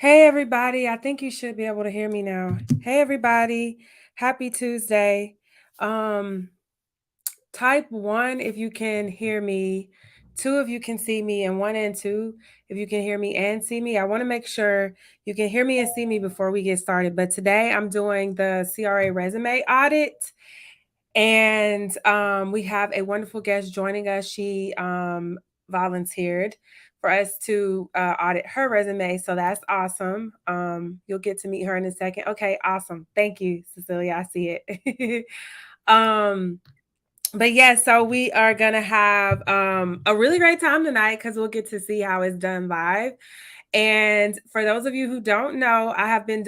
Hey everybody, I think you should be able to hear me now. Hey everybody, happy Tuesday. Um type 1 if you can hear me, 2 if you can see me, and 1 and 2 if you can hear me and see me. I want to make sure you can hear me and see me before we get started. But today I'm doing the CRA Resume Audit. And we have a wonderful guest joining us. She volunteered for us to audit her resume. So that's awesome. You'll get to meet her in a second. Okay, awesome. Thank you, Cecilia. I see it. But yeah, so we are going to have a really great time tonight because we'll get to see how it's done live. And for those of you who don't know, I have been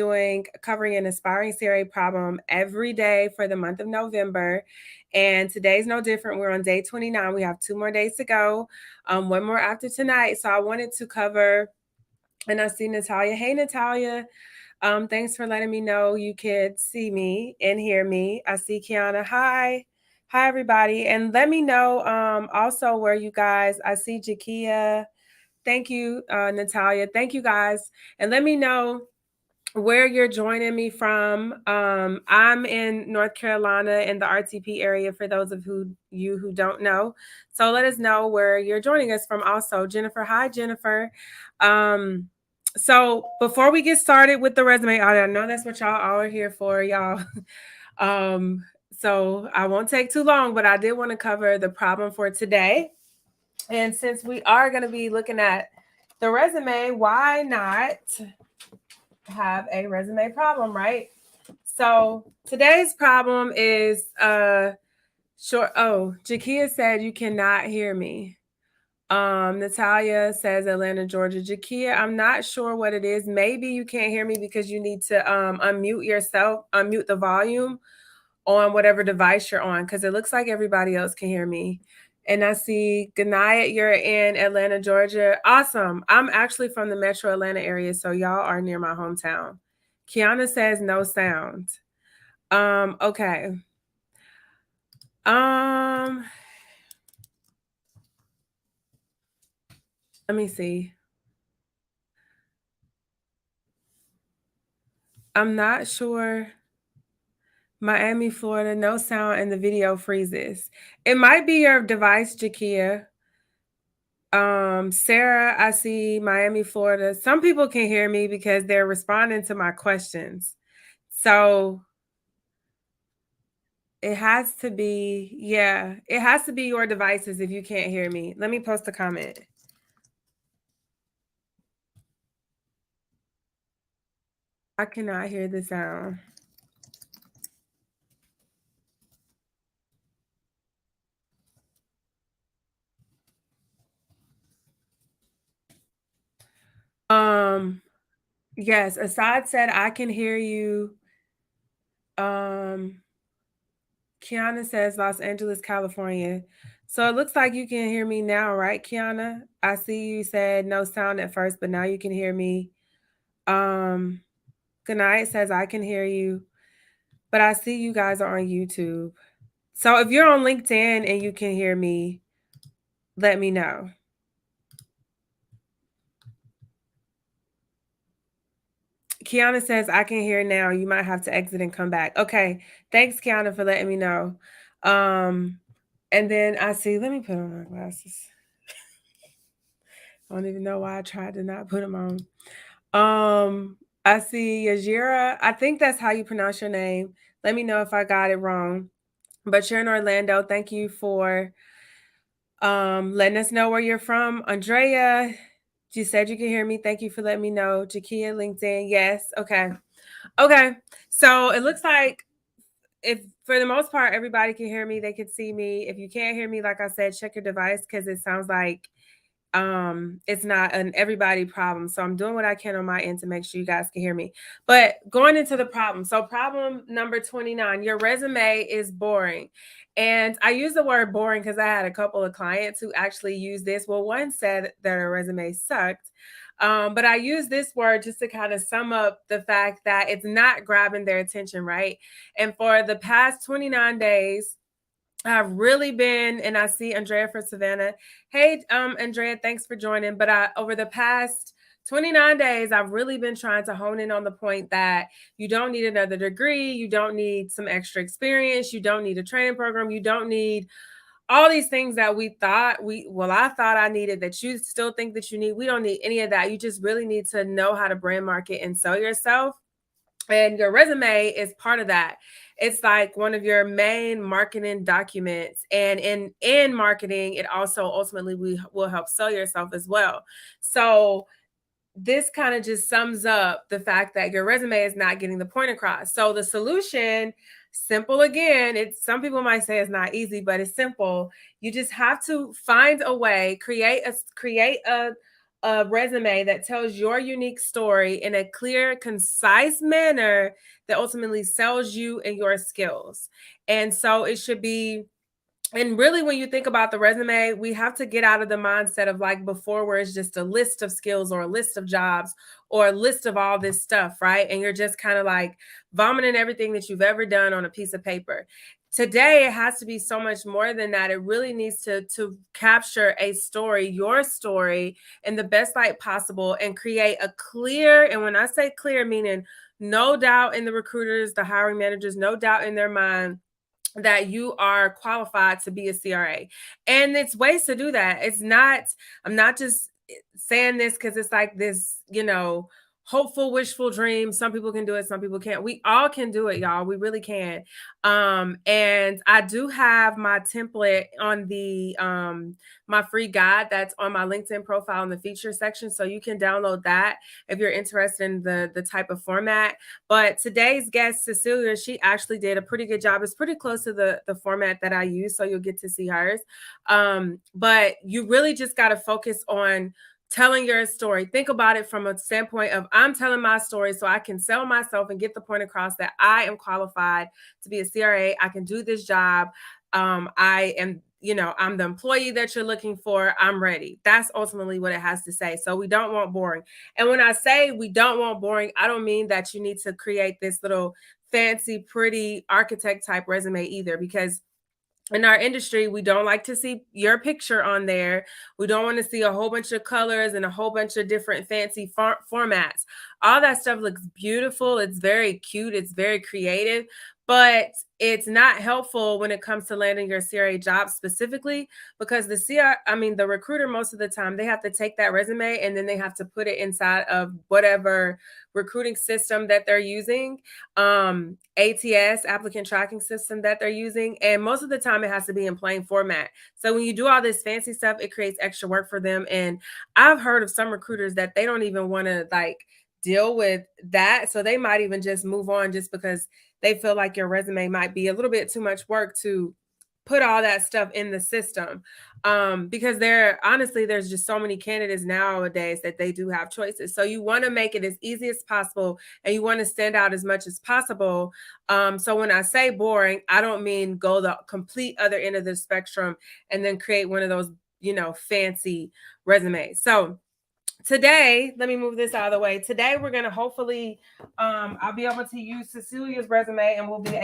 covering an aspiring CRA problem every day for the month of November. And today's no different. We're on day 29. We have 2 more days to go, one more after tonight. So I wanted to cover, and I see Natalia. Hey, Natalia. Thanks for letting me know you could see me and hear me. I see Kiana. Hi. Hi, everybody. And let me know also where you guys, I see Jakia. Thank you, Natalia. Thank you, guys. And let me know where you're joining me from. I'm in North Carolina in the RTP area for those of you who don't know. So let us know where you're joining us from also. Jennifer, hi, Jennifer. So before we get started with the resume audit, I know that's what y'all all are here for, y'all. So I won't take too long, but I did want to cover the problem for today. And since we are going to be looking at the resume, why not have a resume problem, right? So today's problem is short. Oh, Jakia said you cannot hear me. Natalia says Atlanta, Georgia. Jakia, I'm not sure what it is. Maybe you can't hear me because you need to unmute yourself, unmute the volume on whatever device you're on, because it looks like everybody else can hear me. And I see Ganaya, you're in Atlanta, Georgia. Awesome. I'm actually from the metro Atlanta area, so y'all are near my hometown. Kiana says no sound. Okay. Let me see. I'm not sure. Miami, Florida, no sound, and the video freezes. It might be your device, Jakia. Sarah, I see Miami, Florida. Some people can hear me because they're responding to my questions. So it has to be, yeah, it has to be your devices if you can't hear me. Let me post a comment. I cannot hear the sound. Yes, Assad said I can hear you. Kiana says Los Angeles, California. So it looks like you can hear me now, right, Kiana? I see you said no sound at first, but now you can hear me. Good night says I can hear you, but I see you guys are on YouTube. So if you're on LinkedIn and you can hear me, let me know. Kiana says I can hear now. You might have to exit and come back. Okay. Thanks, Kiana, for letting me know. And then I see, let me put on my glasses. I don't even know why I tried to not put them on. I see Yajira. I think that's how you pronounce your name. Let me know if I got it wrong. But you're in Orlando. Thank you for letting us know where you're from. Andrea, you said you can hear me. Thank you for letting me know. Jakia, LinkedIn. Yes. Okay. Okay. So it looks like if for the most part everybody can hear me, they can see me. If you can't hear me, like I said, check your device because it sounds like it's not an everybody problem. So I'm doing what I can on my end to make sure you guys can hear me. But going into the problem. So problem number 29, your resume is boring. And I use the word boring because I had a couple of clients who actually used this. Well, one said that her resume sucked. But I use this word just to kind of sum up the fact that it's not grabbing their attention, right? And for the past 29 days, I've really been, and I see Andrea for Savannah. Hey, Andrea, thanks for joining. But over the past 29 days, I've really been trying to hone in on the point that you don't need another degree. You don't need some extra experience. You don't need a training program. You don't need all these things that I thought I needed that you still think that you need. We don't need any of that. You just really need to know how to brand market and sell yourself. And your resume is part of that. It's like one of your main marketing documents. And in marketing, it also ultimately will help sell yourself as well. So this kind of just sums up the fact that your resume is not getting the point across. So the solution, simple again, it's some people might say it's not easy, but it's simple. You just have to find a way, create a resume that tells your unique story in a clear, concise manner that ultimately sells you and your skills. And so it should be, and really, when you think about the resume, we have to get out of the mindset of like before, where it's just a list of skills or a list of jobs or a list of all this stuff, right? And you're just kind of like vomiting everything that you've ever done on a piece of paper. Today, it has to be so much more than that. It really needs to capture a story, your story, in the best light possible, and create a clear, and when I say clear, meaning no doubt in the recruiters, the hiring managers, no doubt in their mind that you are qualified to be a CRA. And it's ways to do that. It's not, I'm not just saying this because it's like this, hopeful, wishful dream. Some people can do it, some people can't. We all can do it, y'all. We really can. And I do have my template on the my free guide that's on my LinkedIn profile in the feature section. So you can download that if you're interested in the type of format. But today's guest, Cecilia, she actually did a pretty good job. It's pretty close to the format that I use, so you'll get to see hers. But you really just got to focus on telling your story. Think about it from a standpoint of I'm telling my story so I can sell myself and get the point across that I am qualified to be a CRA. I can do this job. I am, I'm the employee that you're looking for. I'm ready. That's ultimately what it has to say. So we don't want boring. And when I say we don't want boring, I don't mean that you need to create this little fancy, pretty architect type resume either, because in our industry, we don't like to see your picture on there. We don't want to see a whole bunch of colors and a whole bunch of different fancy formats. All that stuff looks beautiful. It's very cute. It's very creative, but it's not helpful when it comes to landing your CRA job specifically, because the recruiter, most of the time, they have to take that resume and then they have to put it inside of whatever recruiting system that they're using, ATS, applicant tracking system that they're using. And most of the time it has to be in plain format. So when you do all this fancy stuff, it creates extra work for them. And I've heard of some recruiters that they don't even want to deal with that. So they might even just move on just because they feel like your resume might be a little bit too much work to put all that stuff in the system. Because there's just so many candidates nowadays that they do have choices. So you want to make it as easy as possible and you want to stand out as much as possible. So when I say boring, I don't mean go the complete other end of the spectrum and then create one of those, fancy resumes. So today, let me move this out of the way. Today, we're going to hopefully, I'll be able to use Cecilia's resume and we'll be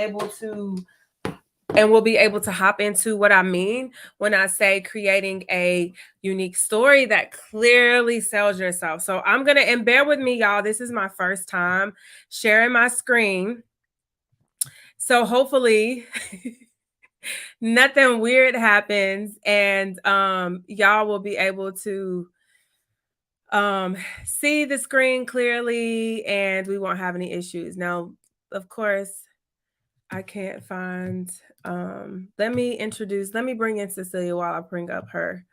able to hop into what I mean when I say creating a unique story that clearly sells yourself. So I'm going to, and bear with me, y'all, this is my first time sharing my screen. So hopefully nothing weird happens and y'all will be able to see the screen clearly and we won't have any issues. Now, of course, I can't find, let me bring in Cecilia while I bring up her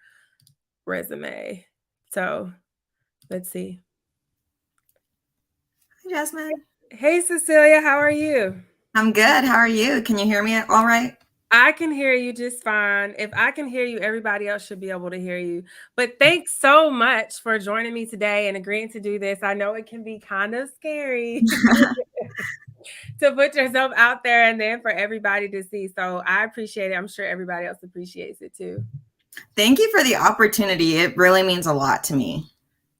resume. So let's see. Hi, Jasmyn. Hey, Cecilia, how are you? I'm good. How are you? Can you hear me all right? I can hear you just fine. If I can hear you, everybody else should be able to hear you. But thanks so much for joining me today and agreeing to do this. I know it can be kind of scary to put yourself out there and then for everybody to see. So I appreciate it. I'm sure everybody else appreciates it too. Thank you for the opportunity. It really means a lot to me.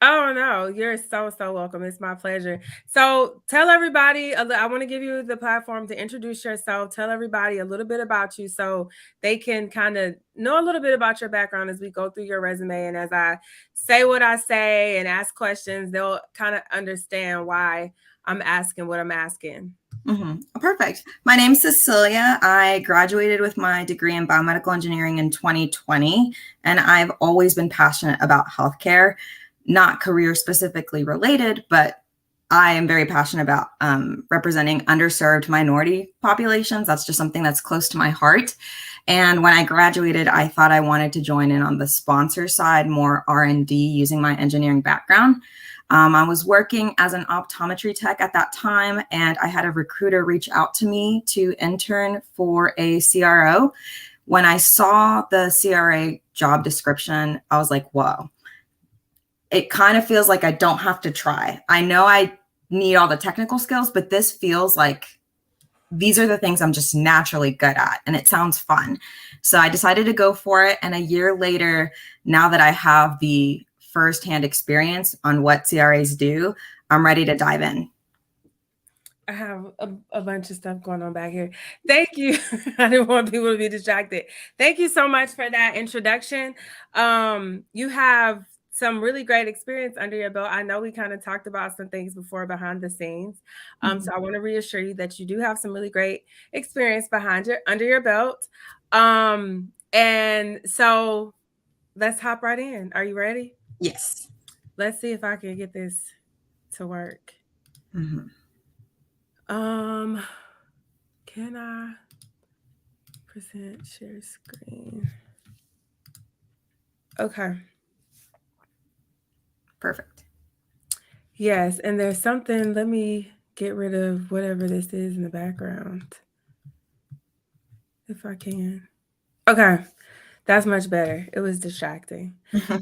Oh, no, you're so, so welcome. It's my pleasure. So tell everybody, I want to give you the platform to introduce yourself. Tell everybody a little bit about you so they can kind of know a little bit about your background as we go through your resume. And as I say what I say and ask questions, they'll kind of understand why I'm asking what I'm asking. Perfect. My name's Cecilia. I graduated with my degree in biomedical engineering in 2020, and I've always been passionate about healthcare, not career specifically related, but I am very passionate about representing underserved minority populations. That's just something that's close to my heart. And when I graduated, I thought I wanted to join in on the sponsor side, more R&D using my engineering background. I was working as an optometry tech at that time, and I had a recruiter reach out to me to intern for a CRO. When I saw the CRA job description, I was like, whoa, it kind of feels like I don't have to try. I know I need all the technical skills, but this feels like these are the things I'm just naturally good at, and it sounds fun. So I decided to go for it. And a year later, now that I have the firsthand experience on what CRAs do, I'm ready to dive in. I have a bunch of stuff going on back here. Thank you. I didn't want people to be distracted. Thank you so much for that introduction. You have some really great experience under your belt. I know we kind of talked about some things before behind the scenes. So I want to reassure you that you do have some really great experience under your belt. And so let's hop right in. Are you ready? Yes. Let's see if I can get this to work. Can I present share screen? Okay. Perfect. Yes, and there's something, let me get rid of whatever this is in the background. If I can. Okay. That's much better. It was distracting.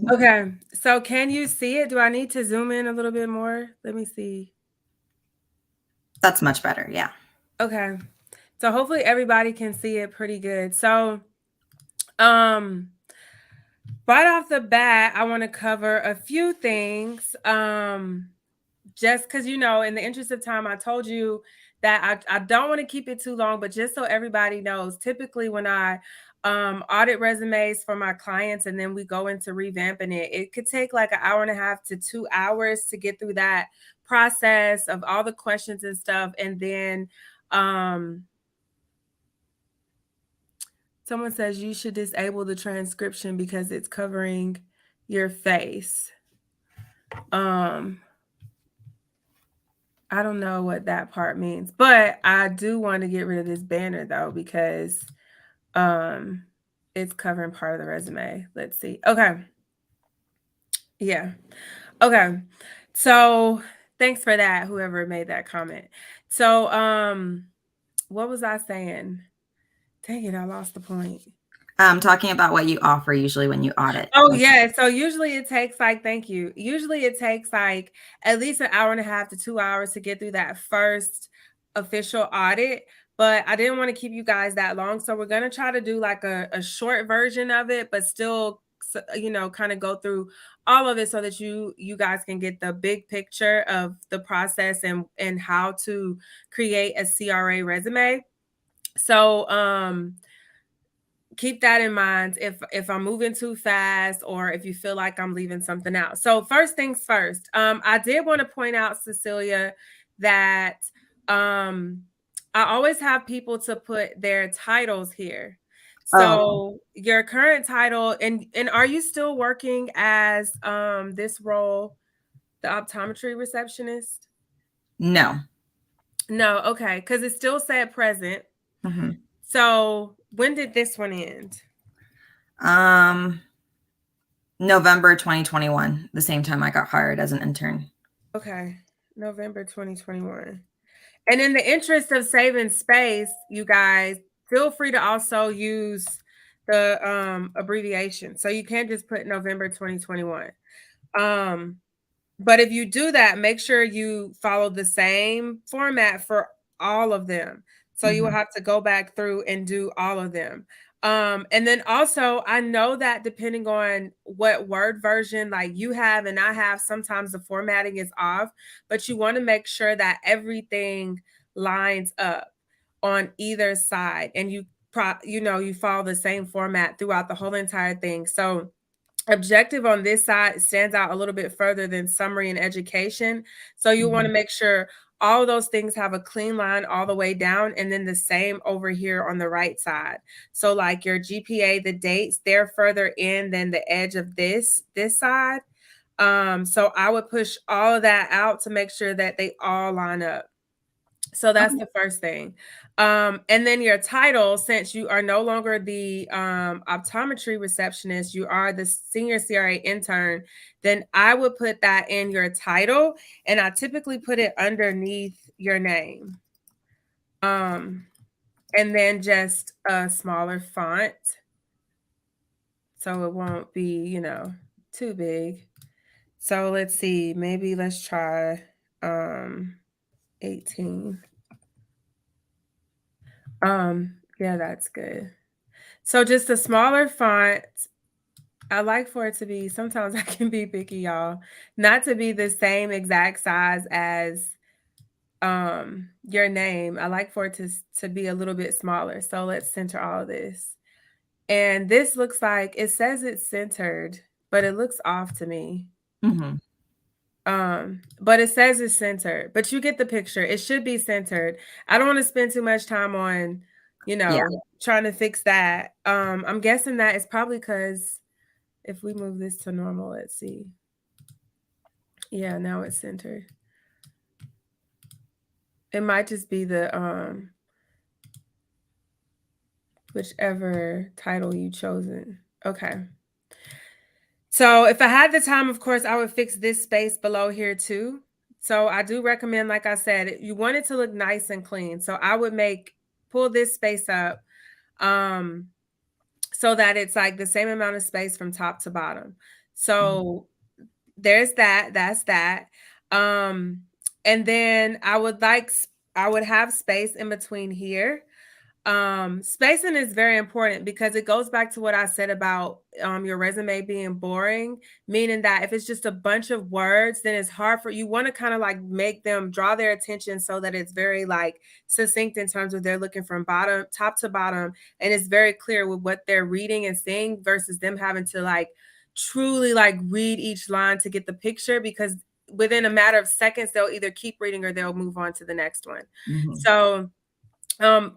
Okay. So can you see it? Do I need to zoom in a little bit more? Let me see. That's much better. Yeah. Okay. So hopefully everybody can see it pretty good. So right off the bat, I want to cover a few things. Just because, in the interest of time, I told you that I don't want to keep it too long, but just so everybody knows, typically when I audit resumes for my clients and then we go into revamping it could take like an hour and a half to 2 hours to get through that process of all the questions and stuff. And then someone says you should disable the transcription because it's covering your face. I don't know what that part means, but I do want to get rid of this banner though, because it's covering part of the resume. Let's see. Okay. Yeah. Okay. So thanks for that, whoever made that comment. So what was I saying? Dang it, I lost the point. Talking about what you offer usually when you audit. Oh, yeah. So usually it takes thank you. Usually it takes at least an hour and a half to 2 hours to get through that first official audit. But I didn't want to keep you guys that long. So we're going to try to do a short version of it, but still, kind of go through all of it so that you guys can get the big picture of the process and how to create a CRA resume. So, keep that in mind if I'm moving too fast or if you feel like I'm leaving something out. So first things first, I did want to point out, Cecilia, that I always have people to put their titles here. So your current title, and are you still working as this role, the optometry receptionist? No. No, okay, because it still said present. So when did this one end? November 2021, the same time I got hired as an intern. Okay, November 2021. And in the interest of saving space, you guys, feel free to also use the abbreviation. So you can't just put November 2021. But if you do that, make sure you follow the same format for all of them. So you will have to go back through and do all of them. And then also, I know that depending on what Word version like you have and I have, sometimes the formatting is off, but you want to make sure that everything lines up on either side, and you follow the same format throughout the whole entire thing. So objective on this side stands out a little bit further than summary and education. So you want to make sure all of those things have a clean line all the way down, and then the same over here on the right side. So like your GPA, the dates, they're further in than the edge of this side. So I would push all of that out to make sure that they all line up. So that's the first thing. And then your title, since you are no longer the optometry receptionist, you are the senior CRA intern, then I would put that in your title, and I typically put it underneath your name. And then just a smaller font, so it won't be, too big. So let's see, maybe let's try 18. Yeah, that's good. So just a smaller font. I like for it to be, sometimes I can be picky, y'all, not to be the same exact size as your name. I like for it to be a little bit smaller. So let's center all of this. And this looks like, it says it's centered, but it looks off to me. But it says it's centered, but you get the picture. It should be centered. I don't want to spend too much time on, trying to fix that. I'm guessing that it's probably because if we move this to normal, let's see. Yeah, now it's centered. It might just be the whichever title you chosen. Okay. So if I had the time, of course, I would fix this space below here too. So I do recommend, like I said, you want it to look nice and clean. So I would pull this space up so that it's like the same amount of space from top to bottom. So there's that. That's that. And then I would have space in between here. Spacing is very important because it goes back to what I said about your resume being boring, meaning that if it's just a bunch of words, then it's hard for you want to kind of like make them draw their attention so that it's very like succinct in terms of they're looking from top to bottom, and it's very clear with what they're reading and seeing versus them having to like truly like read each line to get the picture, because within a matter of seconds they'll either keep reading or they'll move on to the next one. So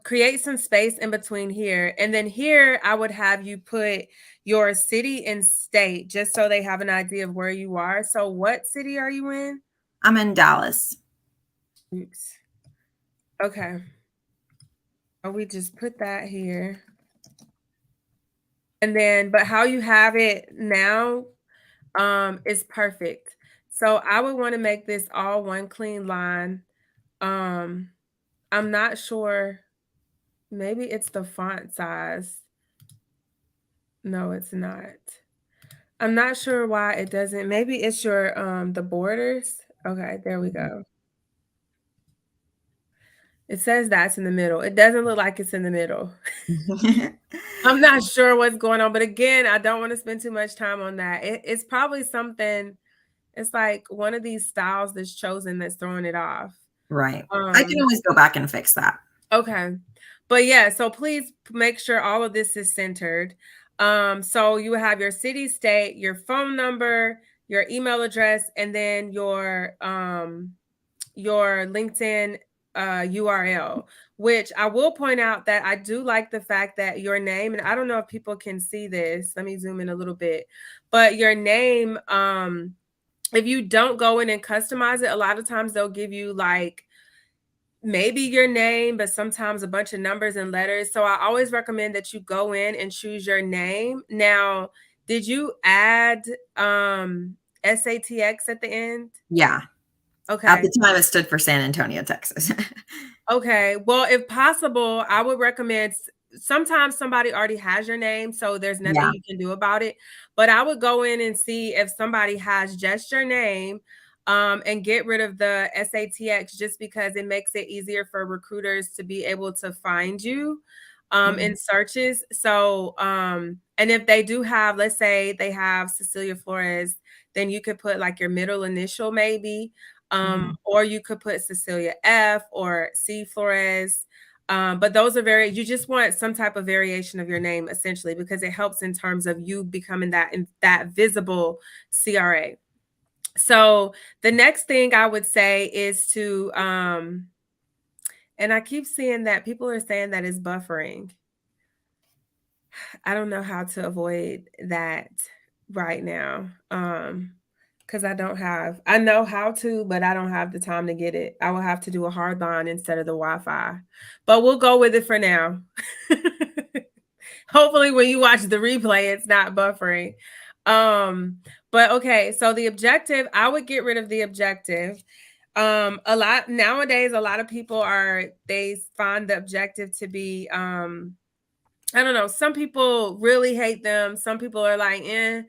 create some space in between here. And then here, I would have you put your city and state just so they have an idea of where you are. So what city are you in? I'm in Dallas. Oops. Okay. Oh, we just put that here. And then, but how you have it now is perfect. So I would want to make this all one clean line. I'm not sure. Maybe it's the font size. No, it's not. I'm not sure why it doesn't. Maybe it's your the borders. Okay, there we go. It says that's in the middle. It doesn't look like it's in the middle. I'm not sure what's going on, but again, I don't want to spend too much time on that. It's probably something. It's like one of these styles that's chosen that's throwing it off. Right. I can always go back and fix that. Okay. But yeah, so please make sure all of this is centered. So you have your city, state, your phone number, your email address, and then your LinkedIn URL, which I will point out that I do like the fact that your name, and I don't know if people can see this. Let me zoom in a little bit. But your name, if you don't go in and customize it, a lot of times they'll give you like maybe your name, but sometimes a bunch of numbers and letters. So I always recommend that you go in and choose your name. Now, did you add SATX at the end? Yeah. Okay. At the time, it stood for San Antonio, Texas. Okay. Well, if possible, I would recommend, sometimes somebody already has your name, so there's nothing you can do about it. But I would go in and see if somebody has just your name, and get rid of the SATX, just because it makes it easier for recruiters to be able to find you. in searches. So, and if they do have, let's say they have Cecilia Flores, then you could put like your middle initial maybe, or you could put Cecilia F or C Flores. But those are you just want some type of variation of your name essentially, because it helps in terms of you becoming that visible CRA. So the next thing I would say is to, and I keep seeing that people are saying that it's buffering. I don't know how to avoid that right now. Because I know how to, but I don't have the time to get it. I will have to do a hard line instead of the Wi-Fi. But we'll go with it for now. Hopefully when you watch the replay, it's not buffering. But okay, so the objective, I would get rid of the objective. A lot nowadays, a lot of people they find the objective to be I don't know. Some people really hate them. Some people are like, eh.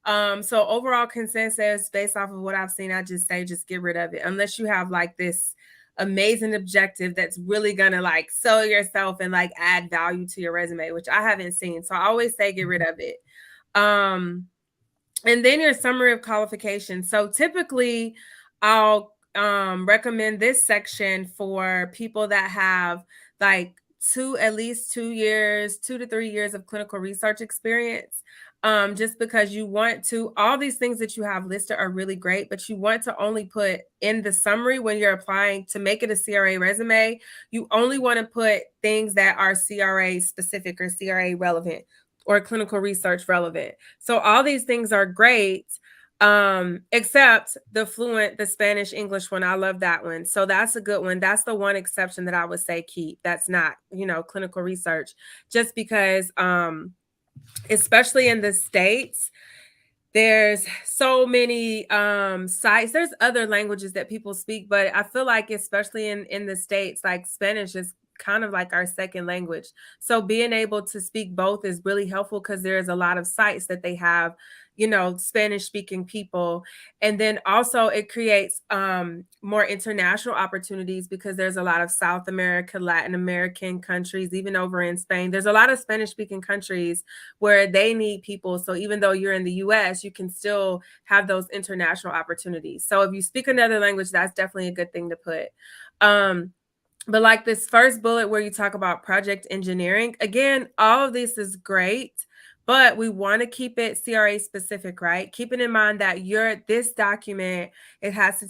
So overall consensus based off of what I've seen, I just say just get rid of it. Unless you have like this amazing objective that's really gonna like sell yourself and like add value to your resume, which I haven't seen. So I always say get rid of it. And then your summary of qualifications. So typically I'll recommend this section for people that have like at least 2 years, 2 to 3 years of clinical research experience. Just because you want to, all these things that you have listed are really great, but you want to only put in the summary when you're applying to make it a CRA resume, you only want to put things that are CRA specific or CRA relevant or clinical research relevant. So all these things are great, except the Spanish English one. I love that one. So that's a good one. That's the one exception that I would say keep. That's not, clinical research, just because, especially in the States, there's so many sites. There's other languages that people speak, but I feel like especially in the States, like Spanish is kind of like our second language. So being able to speak both is really helpful because there's a lot of sites that they have, Spanish speaking people. And then also it creates more international opportunities because there's a lot of South America, Latin American countries, even over in Spain. There's a lot of Spanish speaking countries where they need people. So even though you're in the US, you can still have those international opportunities. So if you speak another language, that's definitely a good thing to put. But like this first bullet where you talk about project engineering, again, all of this is great, but we want to keep it CRA specific, right? Keeping in mind that this document, it has to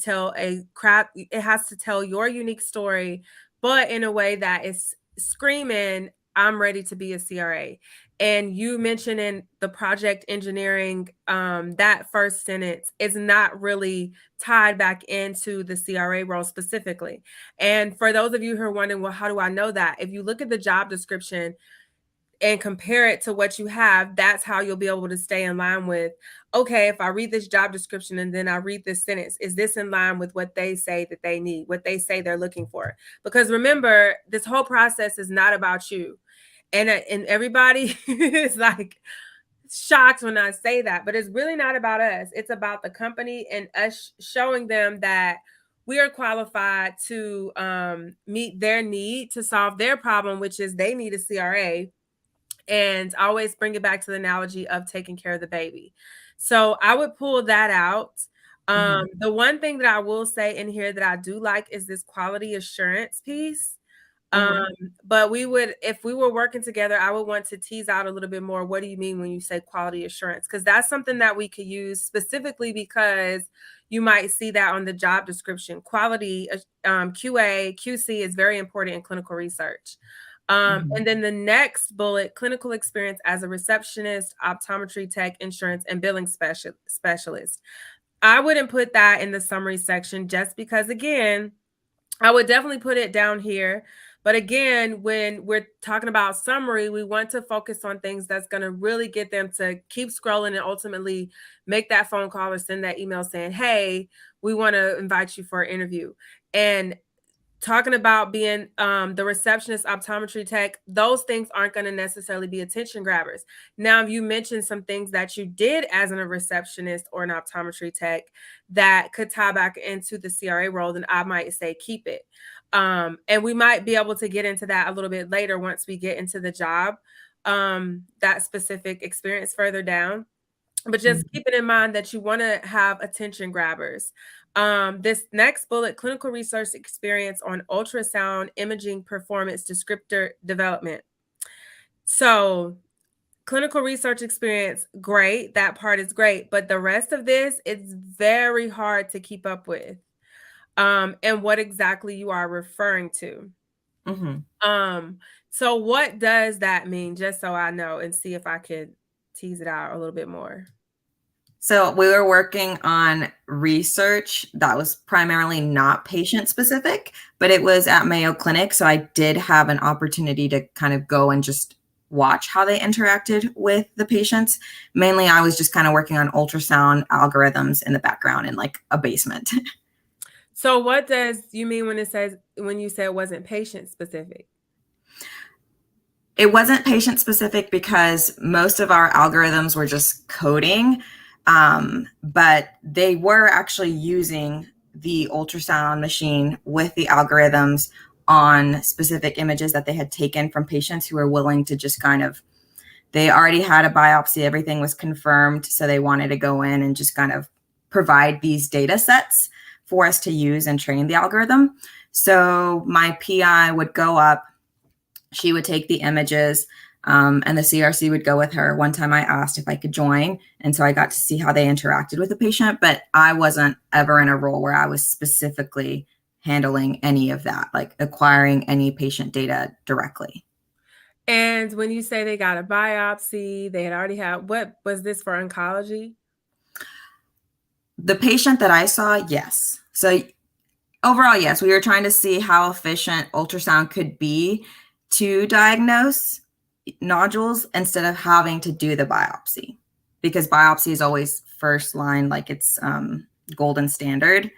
tell your unique story, but in a way that is screaming, I'm ready to be a CRA. And you mentioned in the project engineering, that first sentence is not really tied back into the CRA role specifically. And for those of you who are wondering, well, how do I know that? If you look at the job description and compare it to what you have, that's how you'll be able to stay in line with, okay, if I read this job description and then I read this sentence, is this in line with what they say that they need, what they say they're looking for? Because remember, this whole process is not about you. And everybody is like shocked when I say that, but it's really not about us. It's about the company and us showing them that we are qualified to meet their need to solve their problem, which is they need a CRA. And always bring it back to the analogy of taking care of the baby. So I would pull that out. The one thing that I will say in here that I do like is this quality assurance piece. But if we were working together, I would want to tease out a little bit more. What do you mean when you say quality assurance? Because that's something that we could use specifically because you might see that on the job description. Quality, QA, QC is very important in clinical research. And then the next bullet, clinical experience as a receptionist, optometry tech, insurance, and billing specialist. I wouldn't put that in the summary section just because, again, I would definitely put it down here. But again, when we're talking about summary, we want to focus on things that's going to really get them to keep scrolling and ultimately make that phone call or send that email saying, hey, we want to invite you for an interview. And talking about being the receptionist, optometry tech, those things aren't going to necessarily be attention grabbers. Now, if you mentioned some things that you did as a receptionist or an optometry tech that could tie back into the CRA role, then I might say keep it. And we might be able to get into that a little bit later once we get into the job, that specific experience further down. But just keeping in mind that you want to have attention grabbers. This next bullet, clinical research experience on ultrasound imaging performance descriptor development. So clinical research experience, great. That part is great. But the rest of this, it's very hard to keep up with. And what exactly you are referring to. So what does that mean? Just so I know and see if I could tease it out a little bit more. So we were working on research that was primarily not patient specific, but it was at Mayo Clinic. So I did have an opportunity to kind of go and just watch how they interacted with the patients. Mainly, I was just kind of working on ultrasound algorithms in the background in like a basement. So what does you mean when you say it wasn't patient specific? It wasn't patient specific because most of our algorithms were just coding. But they were actually using the ultrasound machine with the algorithms on specific images that they had taken from patients who were willing to just kind of, they already had a biopsy, everything was confirmed. So they wanted to go in and just kind of provide these data sets for us to use and train the algorithm. So my PI would go up, she would take the images, and the CRC would go with her. One time I asked if I could join. And so I got to see how they interacted with the patient, but I wasn't ever in a role where I was specifically handling any of that, like acquiring any patient data directly. And when you say they got a biopsy, they had already had, what was this for, oncology? The patient that I saw, yes. So overall, yes, we were trying to see how efficient ultrasound could be to diagnose nodules instead of having to do the biopsy, because biopsy is always first line, like it's golden standard.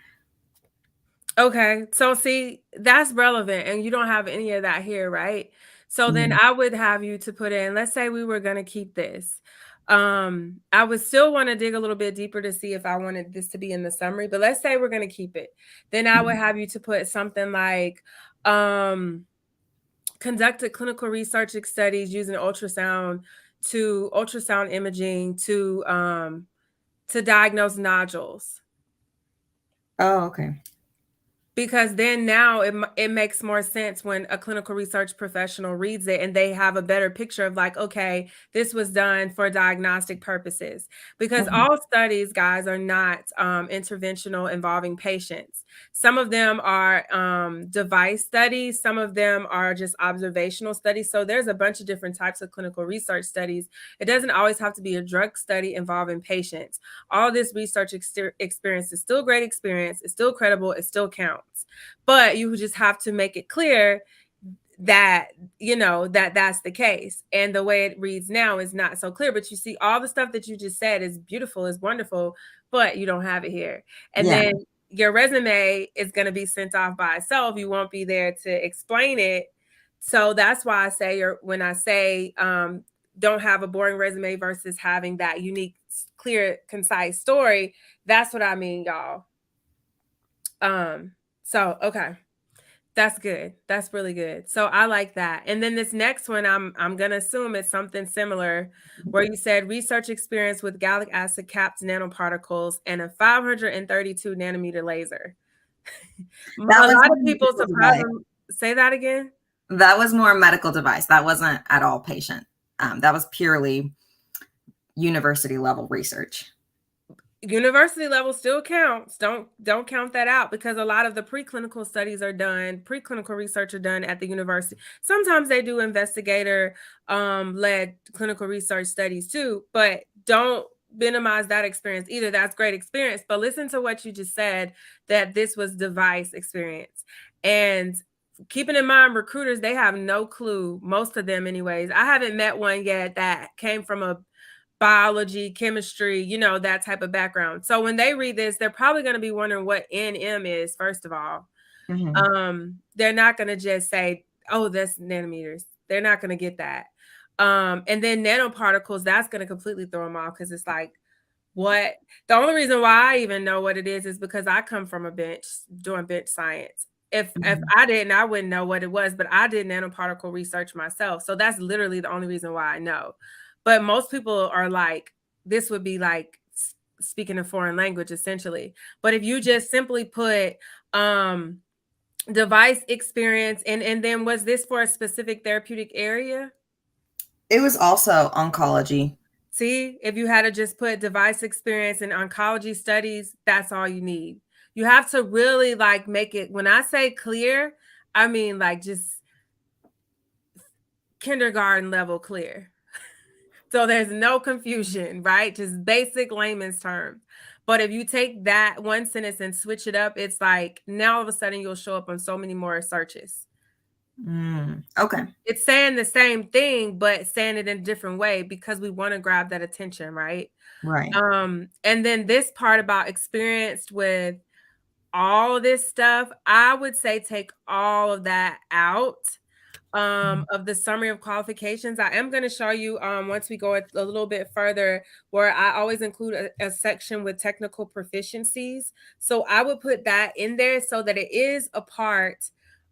Okay, so see, that's relevant, and you don't have any of that here, right? So then I would have you to put in, let's say we were going to keep this. I would still want to dig a little bit deeper to see if I wanted this to be in the summary, but let's say we're going to keep it. Then I would have you to put something like, conducted clinical research studies using ultrasound imaging to diagnose nodules. Oh, okay. Because then now it makes more sense when a clinical research professional reads it and they have a better picture of like, okay, this was done for diagnostic purposes. Because all studies, guys, are not interventional involving patients. Some of them are device studies. Some of them are just observational studies. So there's a bunch of different types of clinical research studies. It doesn't always have to be a drug study involving patients. All this research experience is still great experience. It's still credible. It still counts. But you just have to make it clear that, you know, that's the case. And the way it reads now is not so clear. But you see, all the stuff that you just said is beautiful, is wonderful, but you don't have it here. And then your resume is going to be sent off by itself. You won't be there to explain it. So that's why I say, when I say don't have a boring resume versus having that unique, clear, concise story, that's what I mean, y'all. So, okay. That's good. That's really good. So I like that. And then this next one, I'm going to assume it's something similar, where you said research experience with gallic acid capped nanoparticles and a 532 nanometer laser. A lot of people surprise them. Say that again. That was more medical device. That wasn't at all patient. That was purely university level research. University level still counts. Don't count that out, because a lot of the preclinical studies are done, preclinical research are done at the university. Sometimes they do investigator led clinical research studies too, but don't minimize that experience either. That's great experience. But listen to what you just said, that this was device experience. And keeping in mind, recruiters, they have no clue, most of them anyways. I haven't met one yet that came from a biology, chemistry, you know, that type of background. So when they read this, they're probably going to be wondering what NM is, first of all. They're not going to just say, oh, that's nanometers. They're not going to get that. And then nanoparticles, that's going to completely throw them off, because it's like, what? The only reason why I even know what it is because I come from a bench doing bench science. If I didn't, I wouldn't know what it was, but I did nanoparticle research myself. So that's literally the only reason why I know. But most people are like, this would be like speaking a foreign language essentially. But if you just simply put device experience and then was this for a specific therapeutic area? It was also oncology. See, if you had to just put device experience in oncology studies, that's all you need. You have to really like make it, when I say clear, I mean like just kindergarten level clear. So there's no confusion, right? Just basic layman's terms. But if you take that one sentence and switch it up, it's like now all of a sudden you'll show up on so many more searches. Okay. It's saying the same thing, but saying it in a different way because we want to grab that attention, right? Right. And then this part about experienced with all this stuff, I would say take all of that out of the summary of qualifications. I am going to show you once we go a little bit further where I always include a section with technical proficiencies. So I would put that in there so that it is a part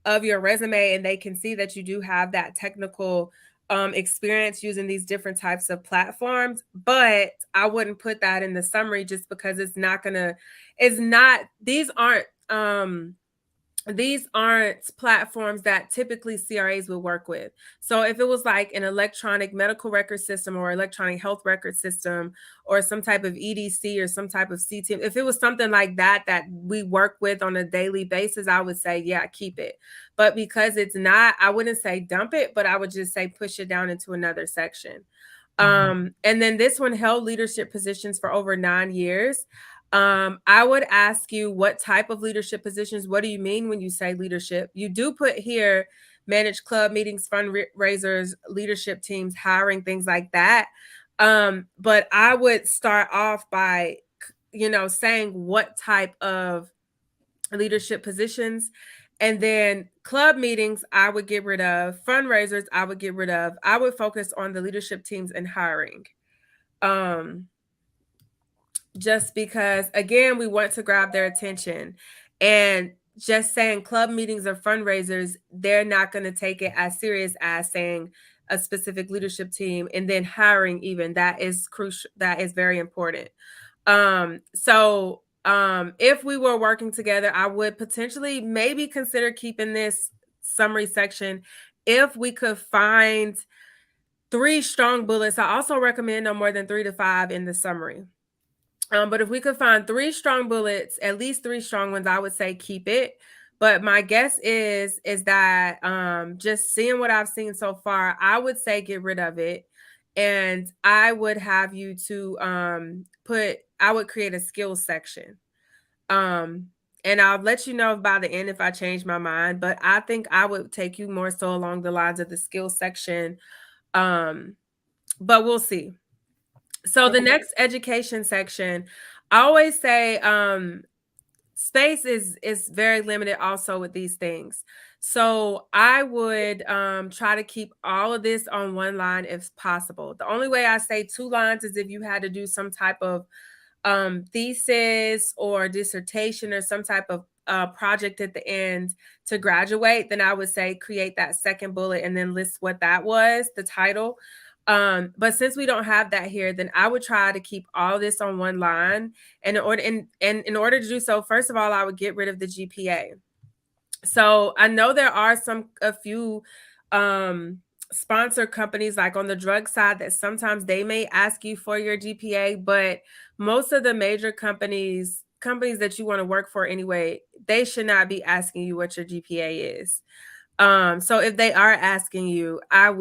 of your resume and they can see that you do have that technical experience using these different types of platforms. But I wouldn't put that in the summary just because these aren't platforms that typically CRAs would work with. So if it was like an electronic medical record system or electronic health record system or some type of EDC or some type of CTM, if it was something like that that we work with on a daily basis, I would say, yeah, keep it. But because it's not, I wouldn't say dump it, but I would just say push it down into another section. And then this one held leadership positions for over 9 years. I would ask you what type of leadership positions, what do you mean when you say leadership? You do put here manage club meetings, fundraisers, leadership teams, hiring, things like that. But I would start off by, saying what type of leadership positions. And then club meetings, I would get rid of. Fundraisers, I would get rid of. I would focus on the leadership teams and hiring. Just because, again, we want to grab their attention. And just saying club meetings or fundraisers, they're not going to take it as serious as saying a specific leadership team and then hiring even. That is crucial. That is very important. So if we were working together, I would potentially maybe consider keeping this summary section if we could find 3 strong bullets. I also recommend no more than 3 to 5 in the summary. But if we could find 3 strong bullets, at least 3 strong ones, I would say keep it. But my guess is that just seeing what I've seen so far, I would say get rid of it. And I would have you to I would create a skills section. And I'll let you know by the end if I change my mind. But I think I would take you more so along the lines of the skills section. But we'll see. So the next education section, I always say space is very limited also with these things. So I would try to keep all of this on one line if possible. The only way I say 2 lines is if you had to do some type of thesis or dissertation or some type of project at the end to graduate, then I would say create that second bullet and then list what that was, the title. But since we don't have that here, then I would try to keep all this on one line. And in order to do so, first of all, I would get rid of the GPA. So I know there are a few sponsor companies like on the drug side that sometimes they may ask you for your GPA, but most of the major companies that you want to work for anyway, they should not be asking you what your GPA is. So if they are asking you, I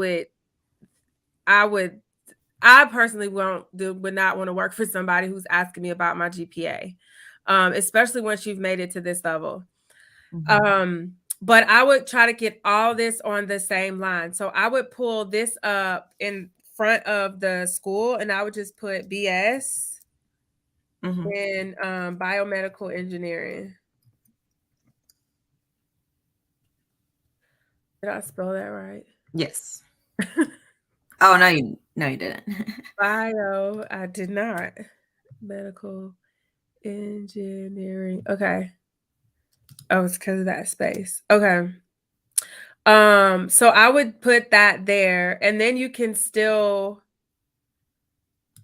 personally would not want to work for somebody who's asking me about my GPA, especially once you've made it to this level. But I would try to get all this on the same line. So I would pull this up in front of the school and I would just put BS in biomedical engineering. Did I spell that right? Yes. Oh, no, you didn't. Bio, I did not. Medical engineering. Okay. Oh, it's because of that space. Okay. So I would put that there, and then you can still.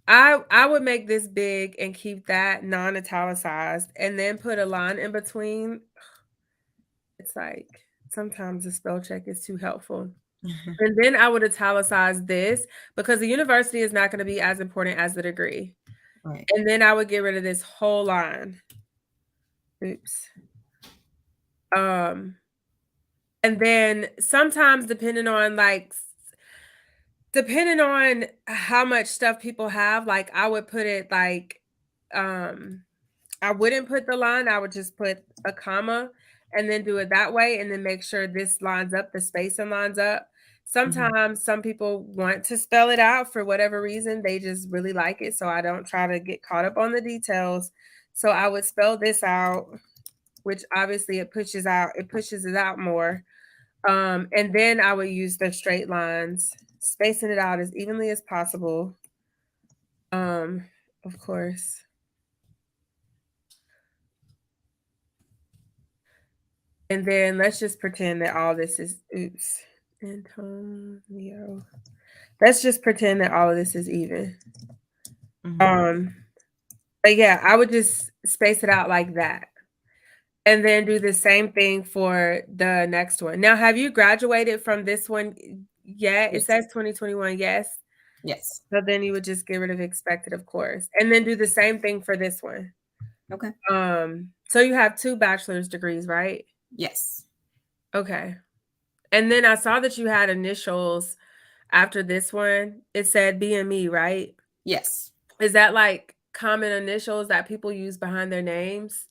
I would make this big and keep that non-italicized, and then put a line in between. It's like sometimes the spell check is too helpful. And then I would italicize this because the university is not going to be as important as the degree. Right. And then I would get rid of this whole line. Oops. And then sometimes depending on how much stuff people have, like I would put it like I wouldn't put the line, I would just put a comma and then do it that way and then make sure this lines up, the spacing lines up. Sometimes some people want to spell it out for whatever reason. They just really like it. So I don't try to get caught up on the details. So I would spell this out, which obviously it pushes it out more. And then I would use the straight lines, spacing it out as evenly as possible. Of course. And then let's just pretend that all this is Antonio. Let's just pretend that all of this is even. But yeah, I would just space it out like that. And then do the same thing for the next one. Now, have you graduated from this one yet? It Yes. says 2021, yes. Yes. So then you would just get rid of expected, of course. And then do the same thing for this one. Okay. So you have 2 bachelor's degrees, right? Yes. Okay. And then I saw that you had initials after this one. It said BME, right? Yes. Is that like common initials that people use behind their names?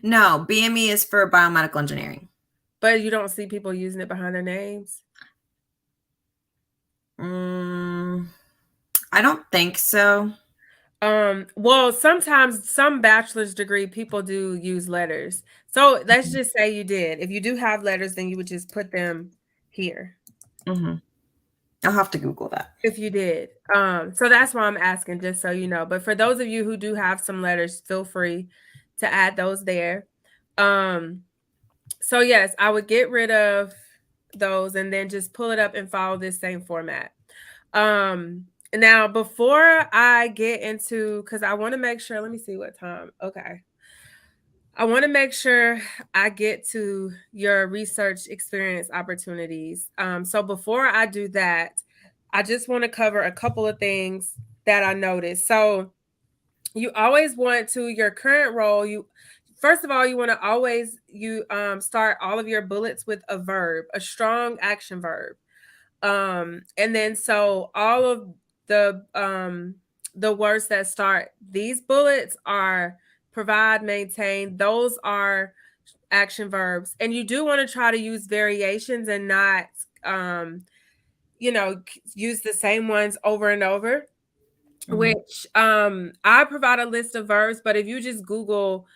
No, BME is for biomedical engineering. But you don't see people using it behind their names? I don't think so. Well, sometimes some bachelor's degree people do use letters. So let's just say you did. If you do have letters, then you would just put them here. I'll have to Google that. If you did. So that's why I'm asking, just so you know. But for those of you who do have some letters, feel free to add those there. So yes, I would get rid of those and then just pull it up and follow this same format. Now before I get into, because I want to make sure, let me see what time. Okay. I want to make sure I get to your research experience opportunities. So before I do that, I just want to cover a couple of things that I noticed. So you always want to, your current role, first of all, you want to always start all of your bullets with a verb, a strong action verb. And then so all of the words that start these bullets are provide, maintain. Those are action verbs. And you do want to try to use variations and not use the same ones over and over. Which I provide a list of verbs, but if you just Google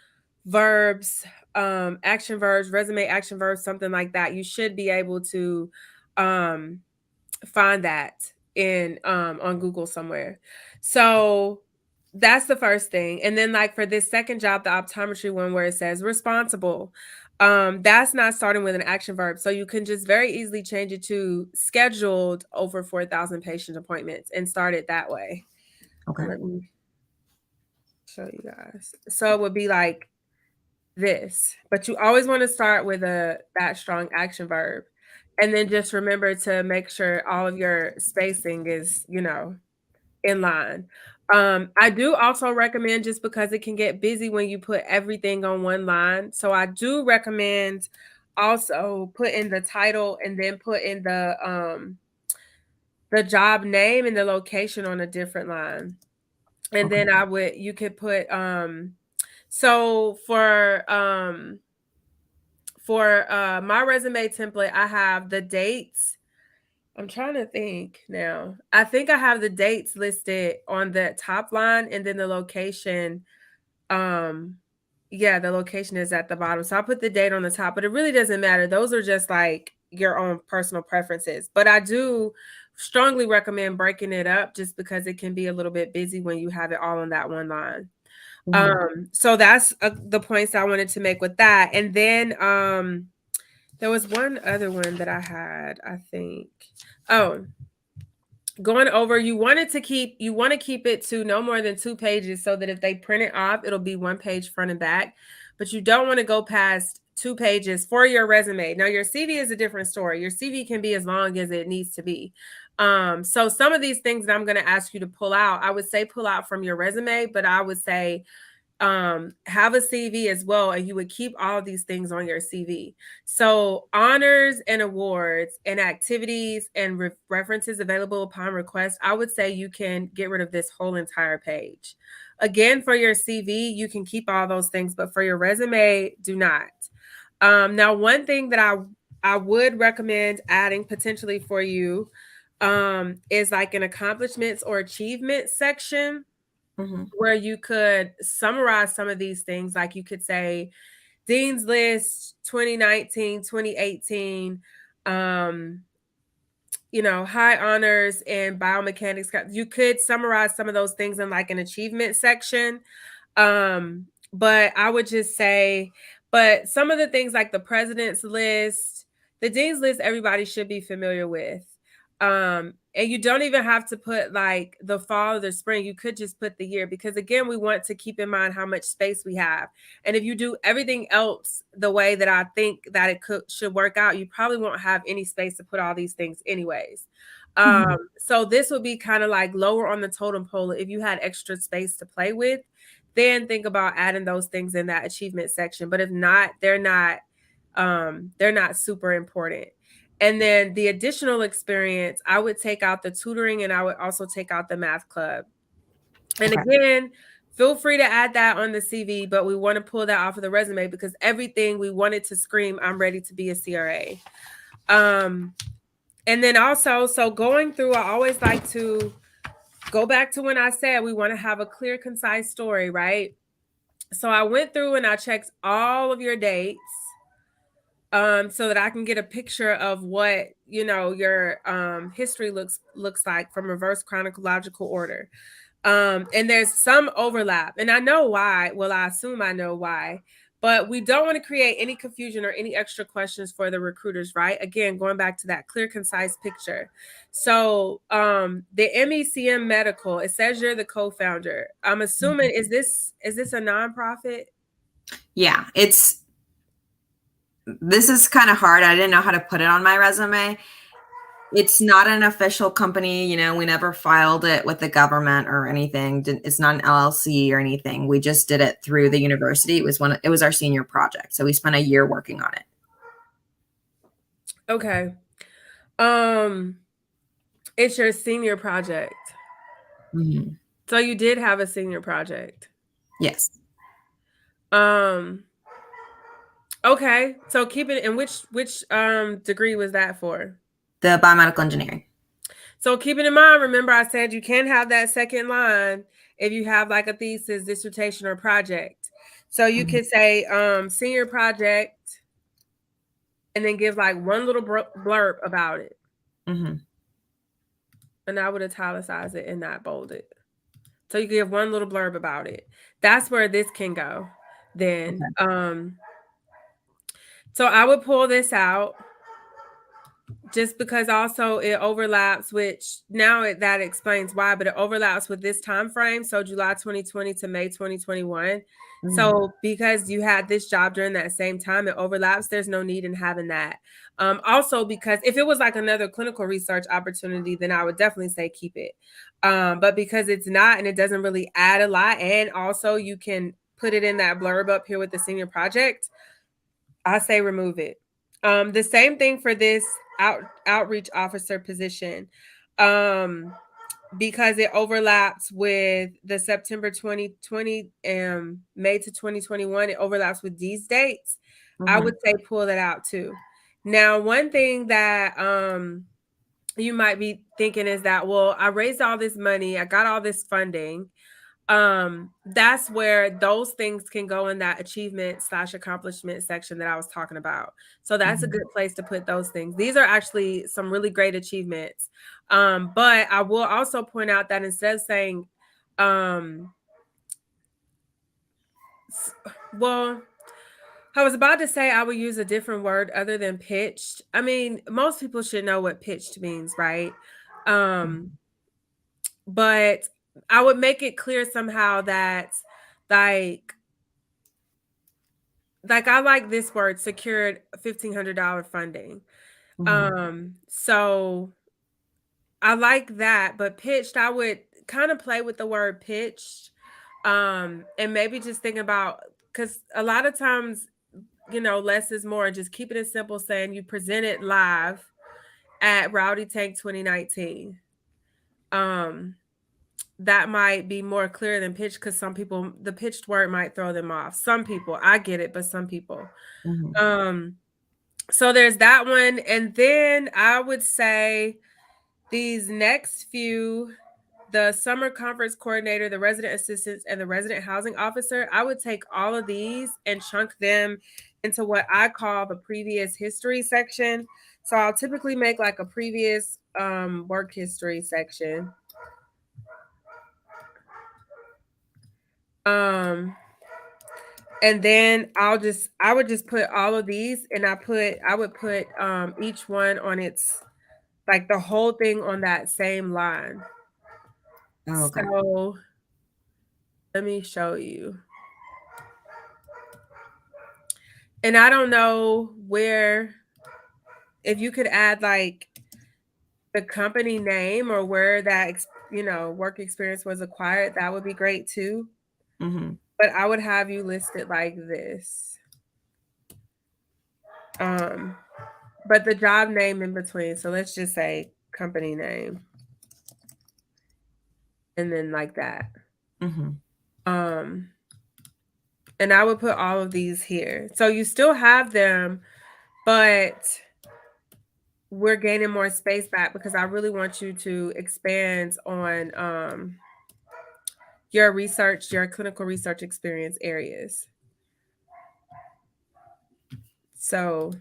verbs, action verbs, resume action verbs, something like that, you should be able to find that in on Google somewhere. So that's the first thing. And then like for this second job, the optometry one where it says responsible, that's not starting with an action verb. So you can just very easily change it to scheduled over 4,000 patient appointments and start it that way. Okay. Let me show you guys. So it would be like this, but you always want to start with that strong action verb. And then just remember to make sure all of your spacing is, in line. I do also recommend, just because it can get busy when you put everything on one line. So I do recommend also put in the title and then put in the job name and the location on a different line. And then you could put so for my resume template, I have the dates. I'm trying to think now. I think I have the dates listed on the top line, and then the location. The location is at the bottom. So I put the date on the top, but it really doesn't matter. Those are just like your own personal preferences. But I do strongly recommend breaking it up, just because it can be a little bit busy when you have it all on that one line. So that's the points I wanted to make with that. And then there was one other one that I had, I think. Oh, going over, you want to keep it to no more than 2 pages so that if they print it off, it'll be 1 page front and back. But you don't want to go past 2 pages for your resume. Now, your CV is a different story. Your CV can be as long as it needs to be. So some of these things that I'm going to ask you to pull out, I would say pull out from your resume, but I would say have a CV as well, and you would keep all of these things on your CV. So honors and awards and activities and references available upon request, I would say you can get rid of this whole entire page. Again, for your CV, you can keep all those things, but for your resume, do not. Now, one thing that I would recommend adding potentially for you is like an accomplishments or achievements section where you could summarize some of these things. Like you could say Dean's List 2019, 2018, high honors in biomechanics. You could summarize some of those things in like an achievement section. But I would just say, but some of the things like the president's list, the dean's list, everybody should be familiar with. And you don't even have to put like the fall or the spring. You could just put the year, because again, we want to keep in mind how much space we have. And if you do everything else the way that I think that it should work out, you probably won't have any space to put all these things anyways. So this would be kind of like lower on the totem pole. If you had extra space to play with, then think about adding those things in that achievement section. But if not, they're not super important. And then the additional experience, I would take out the tutoring, and I would also take out the math club. And again, feel free to add that on the CV, but we want to pull that off of the resume because everything we wanted to scream, I'm ready to be a CRA. And then also, so going through, I always like to go back to when I said we want to have a clear, concise story, right? So I went through and I checked all of your dates so that I can get a picture of what, your history looks like from reverse chronological order. And there's some overlap, and I know why. Well, I assume I know why, but we don't want to create any confusion or any extra questions for the recruiters, right? Again, going back to that clear, concise picture. So the MECM Medical, it says you're the co-founder. I'm assuming, is this a nonprofit? Yeah, this is kind of hard. I didn't know how to put it on my resume. It's not an official company. We never filed it with the government or anything. It's not an LLC or anything. We just did it through the university. It was our senior project. So we spent a year working on it. Okay. It's your senior project. So you did have a senior project. Yes. Okay. So keep it in which degree was that for? The biomedical engineering. So keeping in mind, remember I said you can't have that second line if you have like a thesis, dissertation, or project. So you could say senior project and then give like one little blurb about it. And I would italicize it and not bold it. So you give one little blurb about it. That's where this can go then. So I would pull this out just because also it overlaps, which now that explains why, but it overlaps with this time frame. So July 2020 to May 2021. So because you had this job during that same time, it overlaps. There's no need in having that. Also, because if it was like another clinical research opportunity, then I would definitely say keep it. But because it's not, and it doesn't really add a lot, and also you can put it in that blurb up here with the senior project, I say remove it. The same thing for this outreach officer position. Because it overlaps with the September 2020 May to 2021, it overlaps with these dates. I would say pull that out too. Now, one thing that you might be thinking is that, well, I raised all this money, I got all this funding. That's where those things can go in that achievement/accomplishment section that I was talking about. So that's a good place to put those things. These are actually some really great achievements. But I will also point out that instead of saying Well, I was about to say I would use a different word other than pitched. I mean, most people should know what pitched means, right? Um, Mhm. but I would make it clear somehow that like I like this word secured $1,500 funding. Mhm. So I like that, but pitched, I would kind of play with the word pitched. And maybe just think about, because a lot of times, less is more. Just keep it simple, saying you presented live at Rowdy Tank 2019. Um, that might be more clear than pitch, because some people, the pitched word might throw them off. Some people, I get it, but some people. Mhm. So there's that one. And then I would say these next few, the summer conference coordinator, the resident assistants, and the resident housing officer, I would take all of these and chunk them into what I call the previous history section. So I'll typically make like a previous work history section. Um, and then I would just put all of these, and I would put each one on its, like the whole thing on that same line. Oh, okay. So let me show you. And I don't know where, if you could add like the company name or where that work experience was acquired, that would be great too. Mhm. But I would have you listed like this. Um, but the job name in between. So let's just say company name, and then like that. Mhm. Um, and I would put all of these here. So you still have them, but we're gaining more space back because I really want you to expand on your research, your clinical research experience areas. So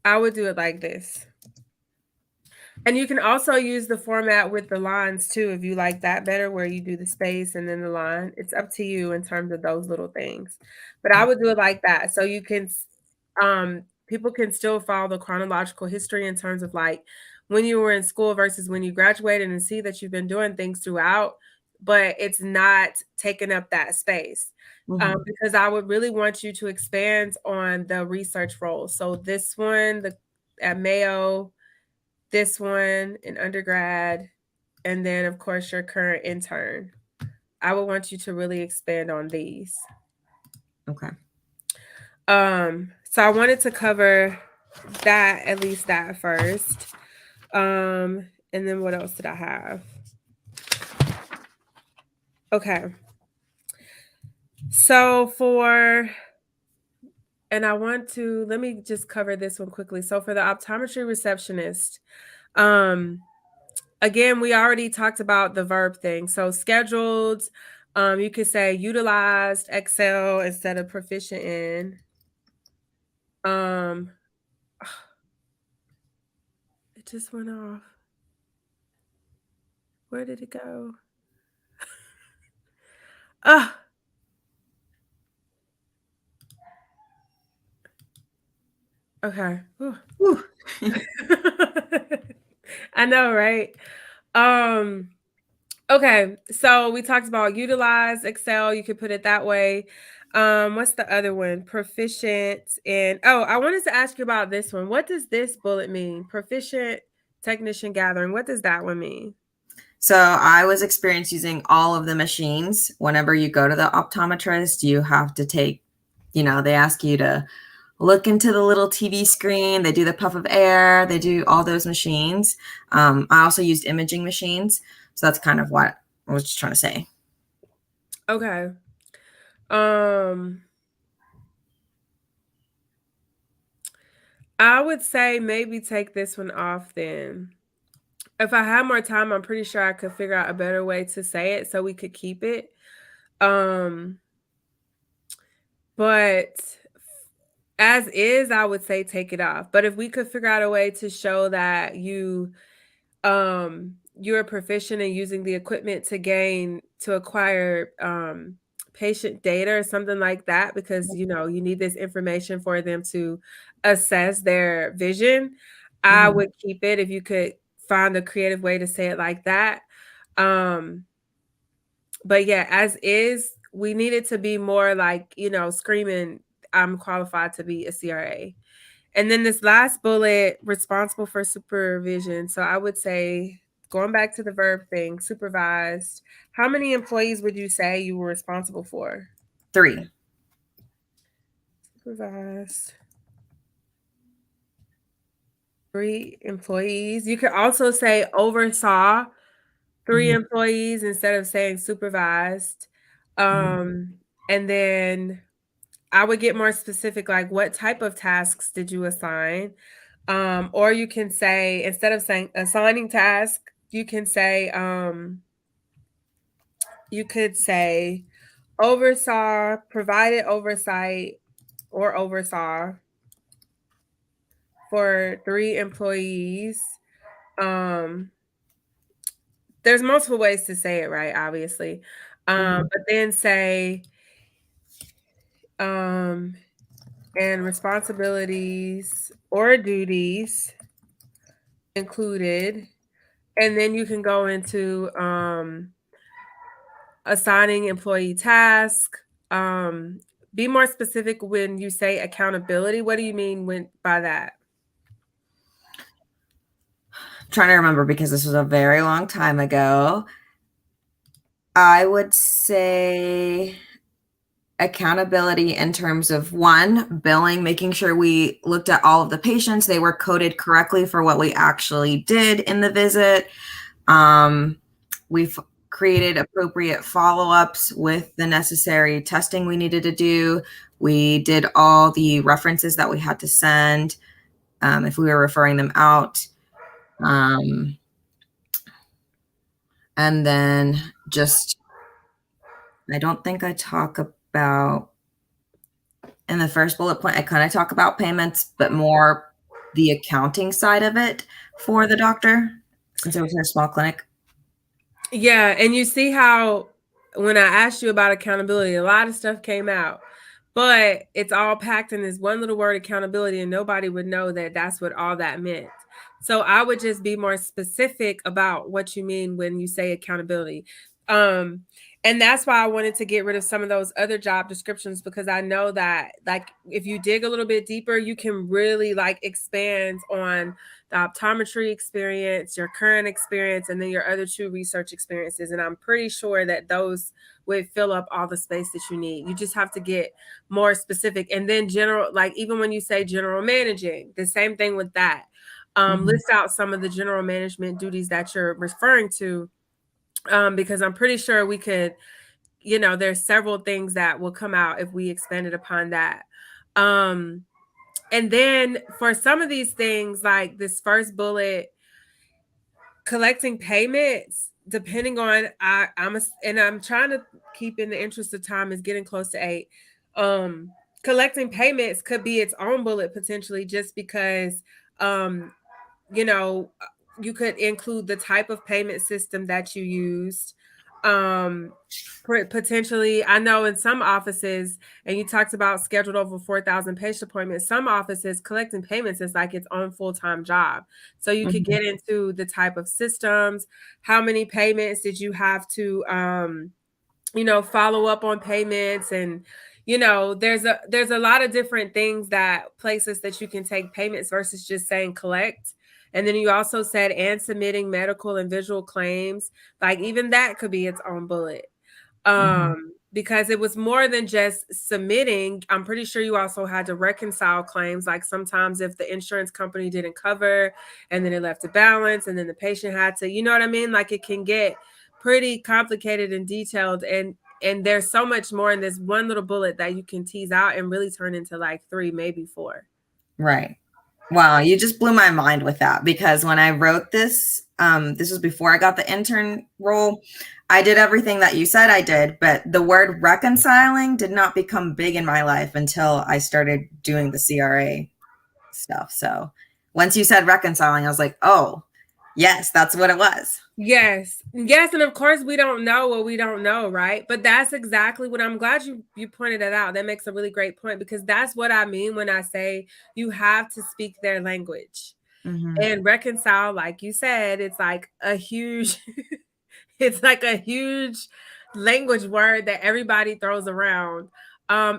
I would do it like this. And you can also use the format with the lines too, if you like that better, where you do the space and then the line. It's up to you in terms of those little things. But I would do it like that. So you can, people can still follow the chronological history in terms of like when you were in school versus when you graduated, and see that you've been doing things throughout, but it's not taking up that space. Mhm. Because I would really want you to expand on the research role. So this one, the at Mayo, this one in undergrad, and then of course your current intern. I would want you to really expand on these. Okay. So I wanted to cover that, at least that first. And then what else did I have? Okay. So and I want to, let me just cover this one quickly. So for the optometry receptionist, um, again, we already talked about the verb thing. So scheduled, you could say utilized Excel instead of proficient in. Um, it just went off. Where did it go? Ah, okay. Whew. I know, right? Um, okay, so we talked about utilize Excel. You could put it that way. What's the other one? Proficient in. Oh, I wanted to ask you about this one. What does this bullet mean? Proficient technician gathering. What does that one mean? So I was experienced using all of the machines. Whenever you go to the optometrist, you have to take, they ask you to look into the little TV screen. They do the puff of air. They do all those machines. I also used imaging machines. So that's kind of what I was just trying to say. Okay. Um, I would say maybe take this one off then. If I had more time, I'm pretty sure I could figure out a better way to say it so we could keep it. Um, but as is, I would say take it off. But if we could figure out a way to show that you're proficient in using the equipment to acquire patient data or something like that, because you need this information for them to assess their vision. I would keep it if you could find a creative way to say it like that. But yeah, as is, we need it to be more like, screaming, I'm qualified to be a CRA. And then this last bullet, responsible for supervision. So I would say, going back to the verb thing, supervised, how many employees would you say you were responsible for? 3. Supervised 3 employees. You could also say oversaw 3 employees instead of saying supervised. And then I would get more specific, like what type of tasks did you assign? Or you can say, instead of saying assigning task, you can say, you could say oversaw, provided oversight, or oversaw for 3 employees. There's multiple ways to say it, right? Obviously. But then say, and responsibilities or duties included. And then you can go into assigning employee task. Be more specific when you say accountability. What do you mean by that? I'm trying to remember because this was a very long time ago. I would say accountability in terms of 1, billing, making sure we looked at all of the patients, they were coded correctly for what we actually did in the visit. We've created appropriate follow-ups with the necessary testing we needed to do. We did all the references that we had to send if we were referring them out. And then just, I don't think I talk about, in the first bullet point, I kind of talk about payments, but more the accounting side of it for the doctor, since it was in a small clinic. Yeah, and you see how when I asked you about accountability, a lot of stuff came out, but it's all packed in this one little word, accountability, and nobody would know that that's what all that meant. So I would just be more specific about what you mean when you say accountability. And that's why I wanted to get rid of some of those other job descriptions, because I know that, like, if you dig a little bit deeper, you can really like expand on the optometry experience, your current experience, and then your other 2 research experiences. And I'm pretty sure that those would fill up all the space that you need. You just have to get more specific. And then general, like even when you say general managing, the same thing with that. List out some of the general management duties that you're referring to, because I'm pretty sure we could, there's several things that will come out if we expanded upon that. And then for some of these things, like this first bullet, collecting payments, depending on, I'm trying to keep, in the interest of time, is getting close to 8. Collecting payments could be its own bullet potentially, just because, you could include the type of payment system that you used. Potentially, I know in some offices, and you talked about scheduled over 4,000 patient appointments, some offices collecting payments is like its own full-time job. So you could get into the type of systems, how many payments did you have to, follow up on payments, and there's a lot of different things, that places that you can take payments versus just saying collect. And then you also said, and submitting medical and visual claims, like even that could be its own bullet. Because it was more than just submitting. I'm pretty sure you also had to reconcile claims. Like sometimes if the insurance company didn't cover and then it left a balance and then the patient had to, you know what I mean? Like it can get pretty complicated and detailed. And there's so much more in this one little bullet that you can tease out and really turn into like 3, maybe 4. Right. Wow, you just blew my mind with that, because when I wrote this, this was before I got the intern role. I did everything that you said I did, but the word reconciling did not become big in my life until I started doing the CRA stuff. So once you said reconciling, I was like, oh, Yes, that's what it was. Yes. Yes, and of course we don't know what we don't know, right? But that's exactly what I'm glad you pointed that out. That makes a really great point because that's what I mean when I say you have to speak their language and reconcile, like you said, it's like a huge it's like a huge language word that everybody throws around.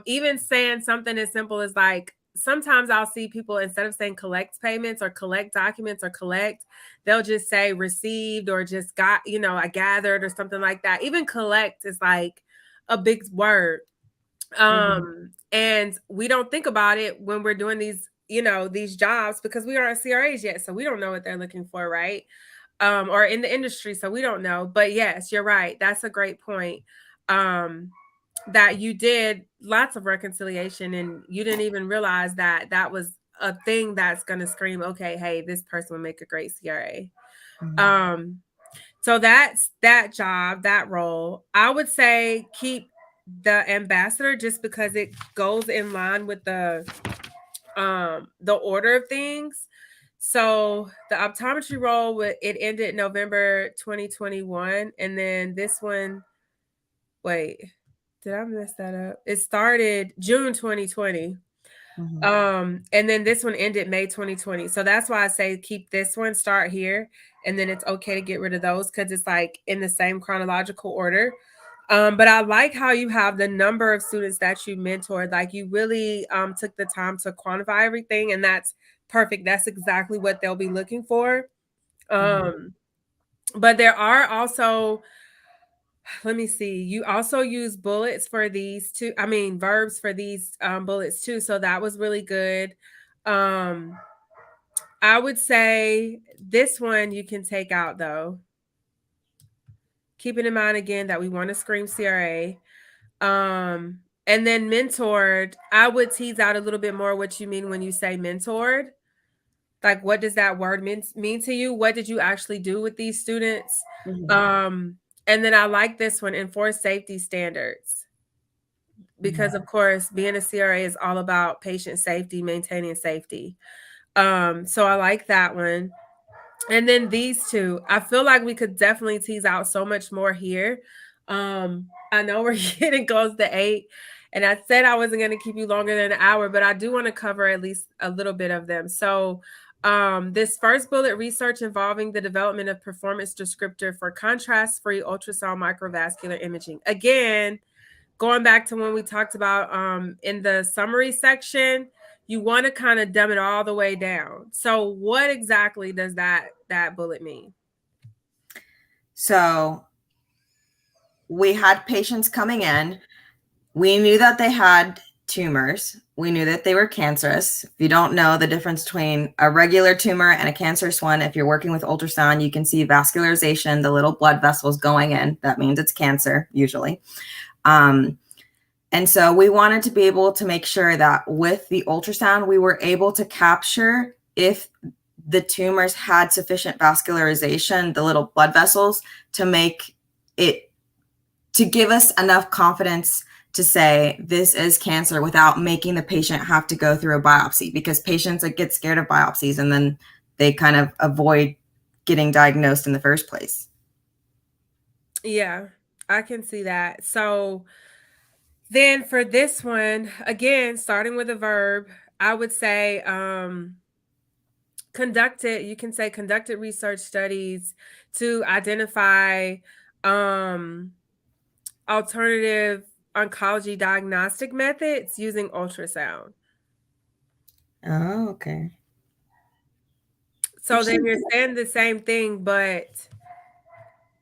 Even saying something as simple as like sometimes I'll see people instead of saying collect payments or collect documents or collect, they'll just say received or just got, I gathered or something like that. Even collect is like a big word. And we don't think about it when we're doing these jobs because we aren't CRAs yet. So we don't know what they're looking for, right? Or in the industry, so we don't know. But yes, you're right. That's a great point. That you did lots of reconciliation and you didn't even realize that that was a thing that's going to scream, okay, hey, this person will make a great CRA. So that's that job, that role. I would say keep the ambassador just because it goes in line with the order of things. So the optometry role, it ended November 2021, and then this one, wait, did I mess that up? It started June 2020. And then this one ended May 2020. So that's why I say keep this one, start here, and then it's okay to get rid of those because it's like in the same chronological order. But I like how you have the number of students that you mentored. Like you really took the time to quantify everything, and that's perfect. That's exactly what they'll be looking for. But there are also, let me see, you also use bullets for these two. I mean, verbs for these bullets too. So that was really good. Um, I would say this one you can take out though. Keeping in mind again that we want to scream CRA. And then mentored, I would tease out a little bit more what you mean when you say mentored. Like, what does that word mean to you? What did you actually do with these students? And then I like this one, enforce safety standards. Because of course, being a CRA is all about patient safety, maintaining safety. So I like that one. And then these two, I feel like we could definitely tease out so much more here. I know we're getting close to 8, and I said I wasn't going to keep you longer than an hour, but I do want to cover at least a little bit of them. So, this first bullet, research involving the development of performance descriptor for contrast-free ultrasound microvascular imaging. Again, going back to when we talked about in the summary section, you want to kind of dumb it all the way down. So what exactly does that bullet mean? So we had patients coming in. We knew that they had tumors. We knew that they were cancerous. If you don't know the difference between a regular tumor and a cancerous one, if you're working with ultrasound, you can see vascularization, the little blood vessels going in. That means it's cancer, usually. And so we wanted to be able to make sure that with the ultrasound, we were able to capture if the tumors had sufficient vascularization, the little blood vessels, to make it, to give us enough confidence to say this is cancer without making the patient have to go through a biopsy, because patients get scared of biopsies and then they kind of avoid getting diagnosed in the first place. Yeah, I can see that. So then for this one, again, starting with a verb, I would say you can say conducted research studies to identify alternative oncology diagnostic methods using ultrasound. Oh, okay. So then you're saying the same thing, but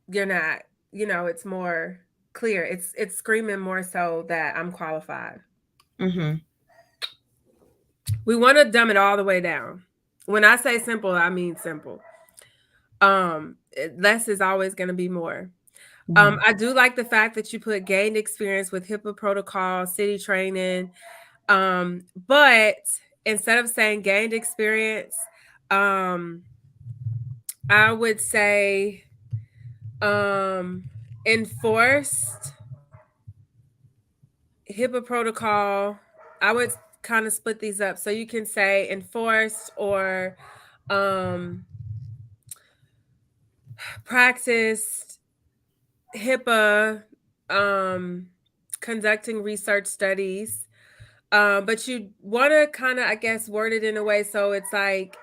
you're not, it's more clear. It's screaming more so that I'm qualified. We want to dumb it all the way down. When I say simple, I mean simple. Less is always going to be more. I do like the fact that you put gained experience with HIPAA protocol, city training. But instead of saying gained experience, I would say enforced HIPAA protocol. I would kind of split these up. So you can say enforced or practiced HIPAA, conducting research studies. But you want to kind of, I guess, word it in a way so it's like,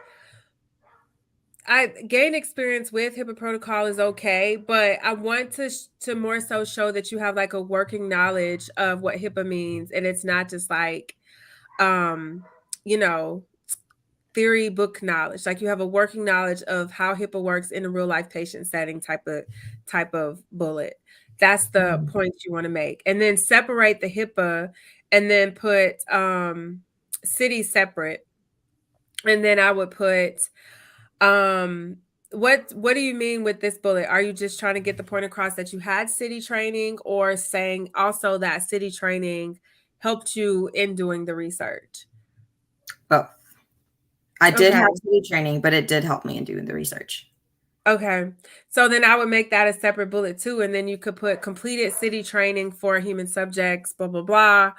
I gain experience with HIPAA protocol is okay, but I want to more so show that you have like a working knowledge of what HIPAA means, and it's not just like, um, you know, theory book knowledge. Like you have a working knowledge of how HIPAA works in a real life patient setting type of bullet. That's the point you want to make, and then separate the HIPAA, and then put city separate, and then I would put what do you mean with this bullet? Are you just trying to get the point across that you had city training, or saying also that city training helped you in doing the research? Both. I did Okay. have city training, but it did help me in doing the research. Okay. So then I would make that a separate bullet too. And then you could put completed city training for human subjects, blah, blah, blah.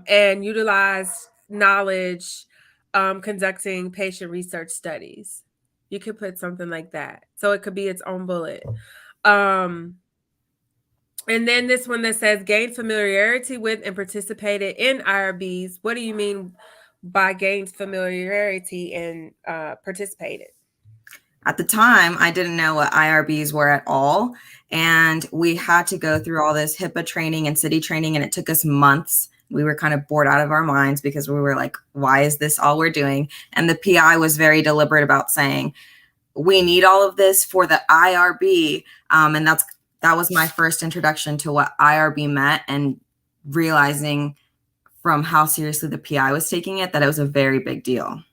And utilize knowledge, conducting patient research studies. You could put something like that. So it could be its own bullet. And then this one that says gained familiarity with and participated in IRBs. What do you mean by gained familiarity and participated? At the time, I didn't know what IRBs were at all. And we had to go through all this HIPAA training and city training, and it took us months. We were kind of bored out of our minds because we were like, why is this all we're doing? And the PI was very deliberate about saying, we need all of this for the IRB. And that was my first introduction to what IRB meant, and realizing from how seriously the PI was taking it that it was a very big deal.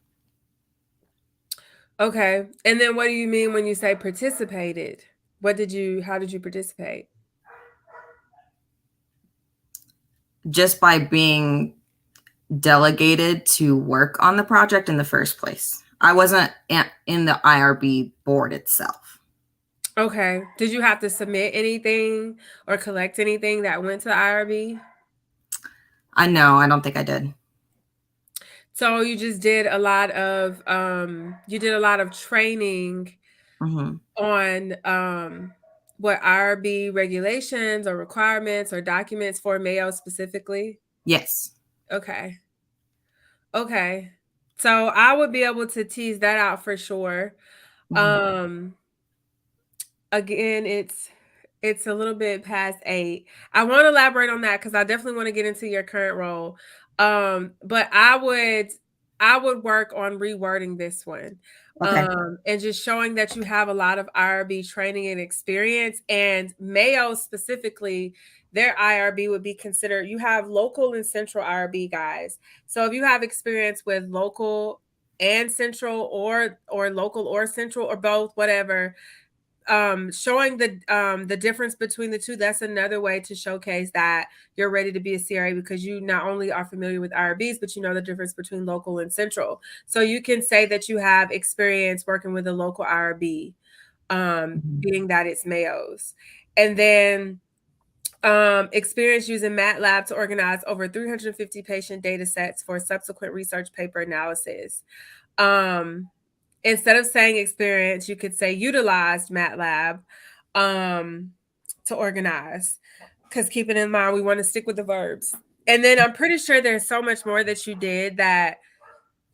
Okay. And then what do you mean when you say participated? How did you participate? Just by being delegated to work on the project in the first place. I wasn't in the IRB board itself. Okay. Did you have to submit anything or collect anything that went to the IRB? I know, I don't think I did. So you just did a lot of training on what IRB regulations or requirements or documents for Mayo specifically? Yes. Okay. Okay. So I would be able to tease that out for sure. Again, it's a little bit past 8. I want to elaborate on that because I definitely want to get into your current role. But I would work on rewording this one. Okay. And just showing that you have a lot of IRB training and experience, and Mayo specifically, their IRB would be considered, you have local and central IRB guys. So if you have experience with local and central, or local or central or both, whatever, showing the difference between the two, that's another way to showcase that you're ready to be a CRA, because you not only are familiar with IRBs, but you know the difference between local and central. So you can say that you have experience working with a local IRB, being that it's Mayo's. And then experience using MATLAB to organize over 350 patient data sets for subsequent research paper analysis. Instead of saying experience, you could say utilized MATLAB to organize, because keeping in mind, we want to stick with the verbs. And then I'm pretty sure there's so much more that you did that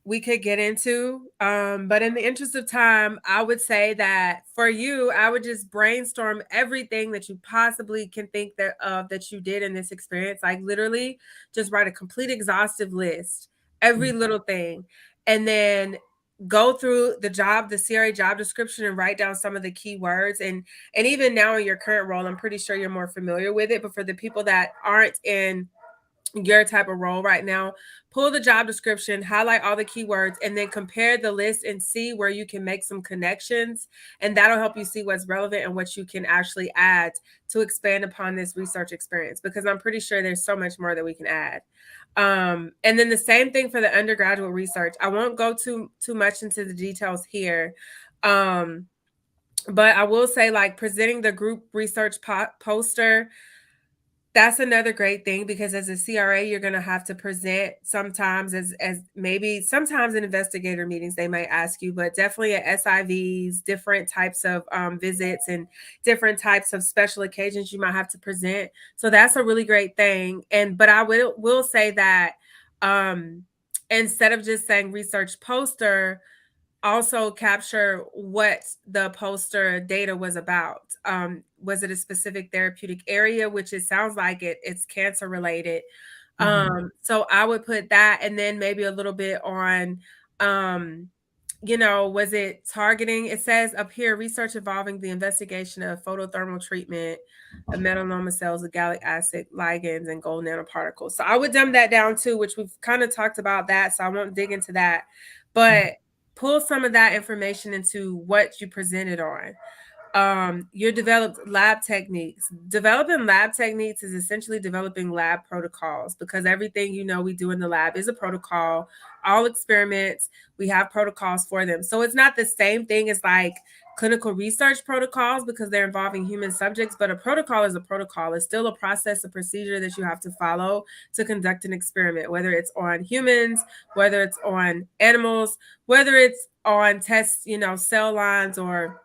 we could get into. But in the interest of time, I would say that for you, I would just brainstorm everything that you possibly can think that you did in this experience. Like literally just write a complete exhaustive list, every little thing. And then go through the CRA job description and write down some of the key words. And even now in your current role, I'm pretty sure you're more familiar with it. But for the people that aren't in your type of role right now, pull the job description, highlight all the keywords, and then compare the list and see where you can make some connections. And that'll help you see what's relevant and what you can actually add to expand upon this research experience, because I'm pretty sure there's so much more that we can add. And then the same thing for the undergraduate research. I won't go too much into the details here. But I will say, like, presenting the group research poster, That's another great thing, because as a CRA, you're going to have to present sometimes as maybe sometimes in investigator meetings they might ask you, but definitely at SIVs, different types of visits and different types of special occasions you might have to present. So that's a really great thing. But I will say that um, instead of just saying research poster, also capture what the poster data was about. Was it a specific therapeutic area, which it sounds like it's cancer related. So I would put that, and then maybe a little bit on, was it targeting? It says up here, research involving the investigation of photothermal treatment of melanoma cells with gallic acid ligands and gold nanoparticles. So I would dumb that down too, which we've kind of talked about that, so I won't dig into that. But pull some of that information into what you presented on. Your developed lab techniques. Developing lab techniques is essentially developing lab protocols, because everything we do in the lab is a protocol. All experiments, we have protocols for them. So it's not the same thing as like clinical research protocols, because they're involving human subjects, but a protocol is a protocol. It's still a process, a procedure that you have to follow to conduct an experiment, whether it's on humans, whether it's on animals, whether it's on tests, cell lines or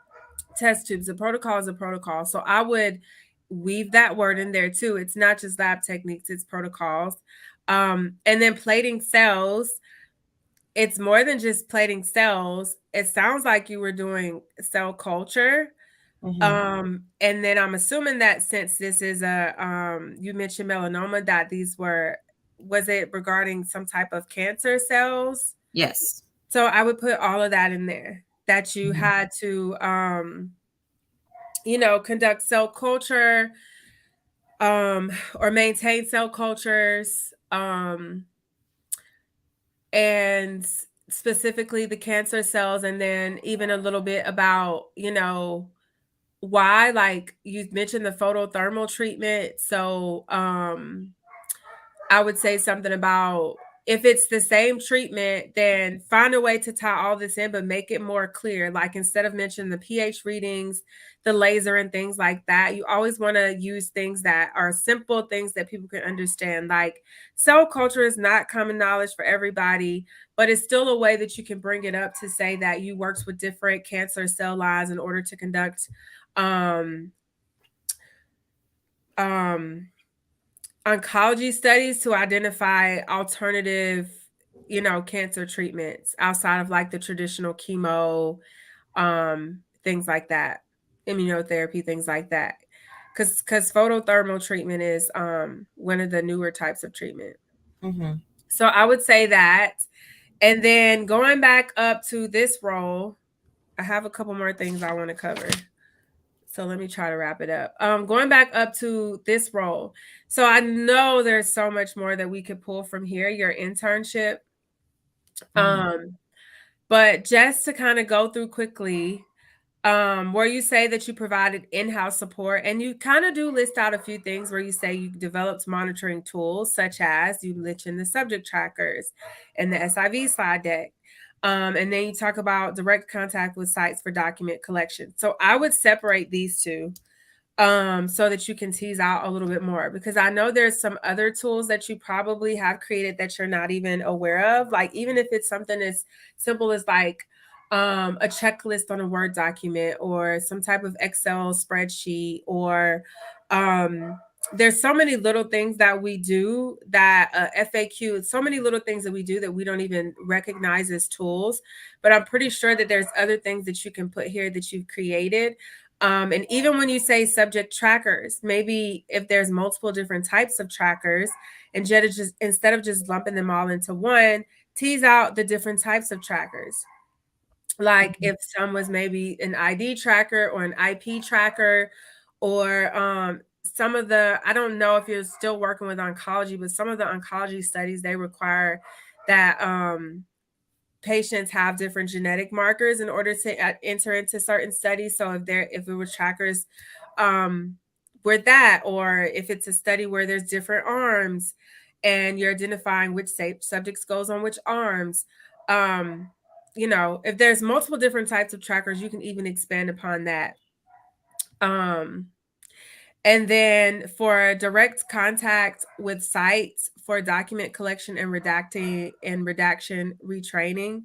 test tubes. A protocol is a protocol. So I would weave that word in there too. It's not just lab techniques, it's protocols. And then plating cells, it's more than just plating cells. It sounds like you were doing cell culture. And then I'm assuming that since this is you mentioned melanoma, that was it regarding some type of cancer cells? Yes. So I would put all of that in there, that you had to conduct cell culture, or maintain cell cultures, and specifically the cancer cells, and then even a little bit about, why, like you mentioned the photothermal treatment. So I would say something about, if it's the same treatment, then find a way to tie all this in, but make it more clear. Like instead of mentioning the pH readings, the laser and things like that, you always want to use things that are simple, things that people can understand. Like cell culture is not common knowledge for everybody, but it's still a way that you can bring it up to say that you worked with different cancer cell lines in order to conduct oncology studies to identify alternative, cancer treatments outside of like the traditional chemo, things like that, immunotherapy, things like that. Because photothermal treatment is one of the newer types of treatment. So I would say that. And then going back up to this role, I have a couple more things I want to cover. So let me try to wrap it up. Going back up to this role. So I know there's so much more that we could pull from here, your internship. But just to kind of go through quickly, where you say that you provided in-house support, and you kind of do list out a few things where you say you developed monitoring tools, such as you mentioned the subject trackers and the SIV slide deck. And then you talk about direct contact with sites for document collection. So I would separate these two so that you can tease out a little bit more, because I know there's some other tools that you probably have created that you're not even aware of. Like even if it's something as simple as like a checklist on a Word document, or some type of Excel spreadsheet, or there's so many little things that we do that FAQ, so many little things that we do that we don't even recognize as tools. But I'm pretty sure that there's other things that you can put here that you've created. And even when you say subject trackers, maybe if there's multiple different types of trackers, and instead of just lumping them all into one, tease out the different types of trackers. Like if some was maybe an ID tracker or an IP tracker, or some of the, I don't know if you're still working with oncology, but some of the oncology studies, they require that patients have different genetic markers in order to enter into certain studies. So if it was trackers with that, or if it's a study where there's different arms and you're identifying which subjects goes on which arms, if there's multiple different types of trackers, you can even expand upon that. And then for direct contact with sites for document collection and redaction retraining.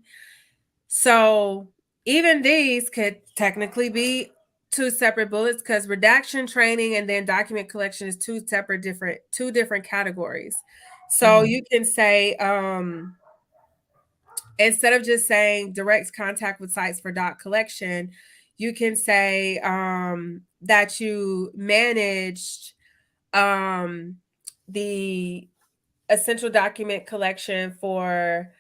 So even these could technically be two separate bullets, because redaction training and then document collection is two different categories. So you can say, instead of just saying direct contact with sites for doc collection, you can say that you managed the essential document collection for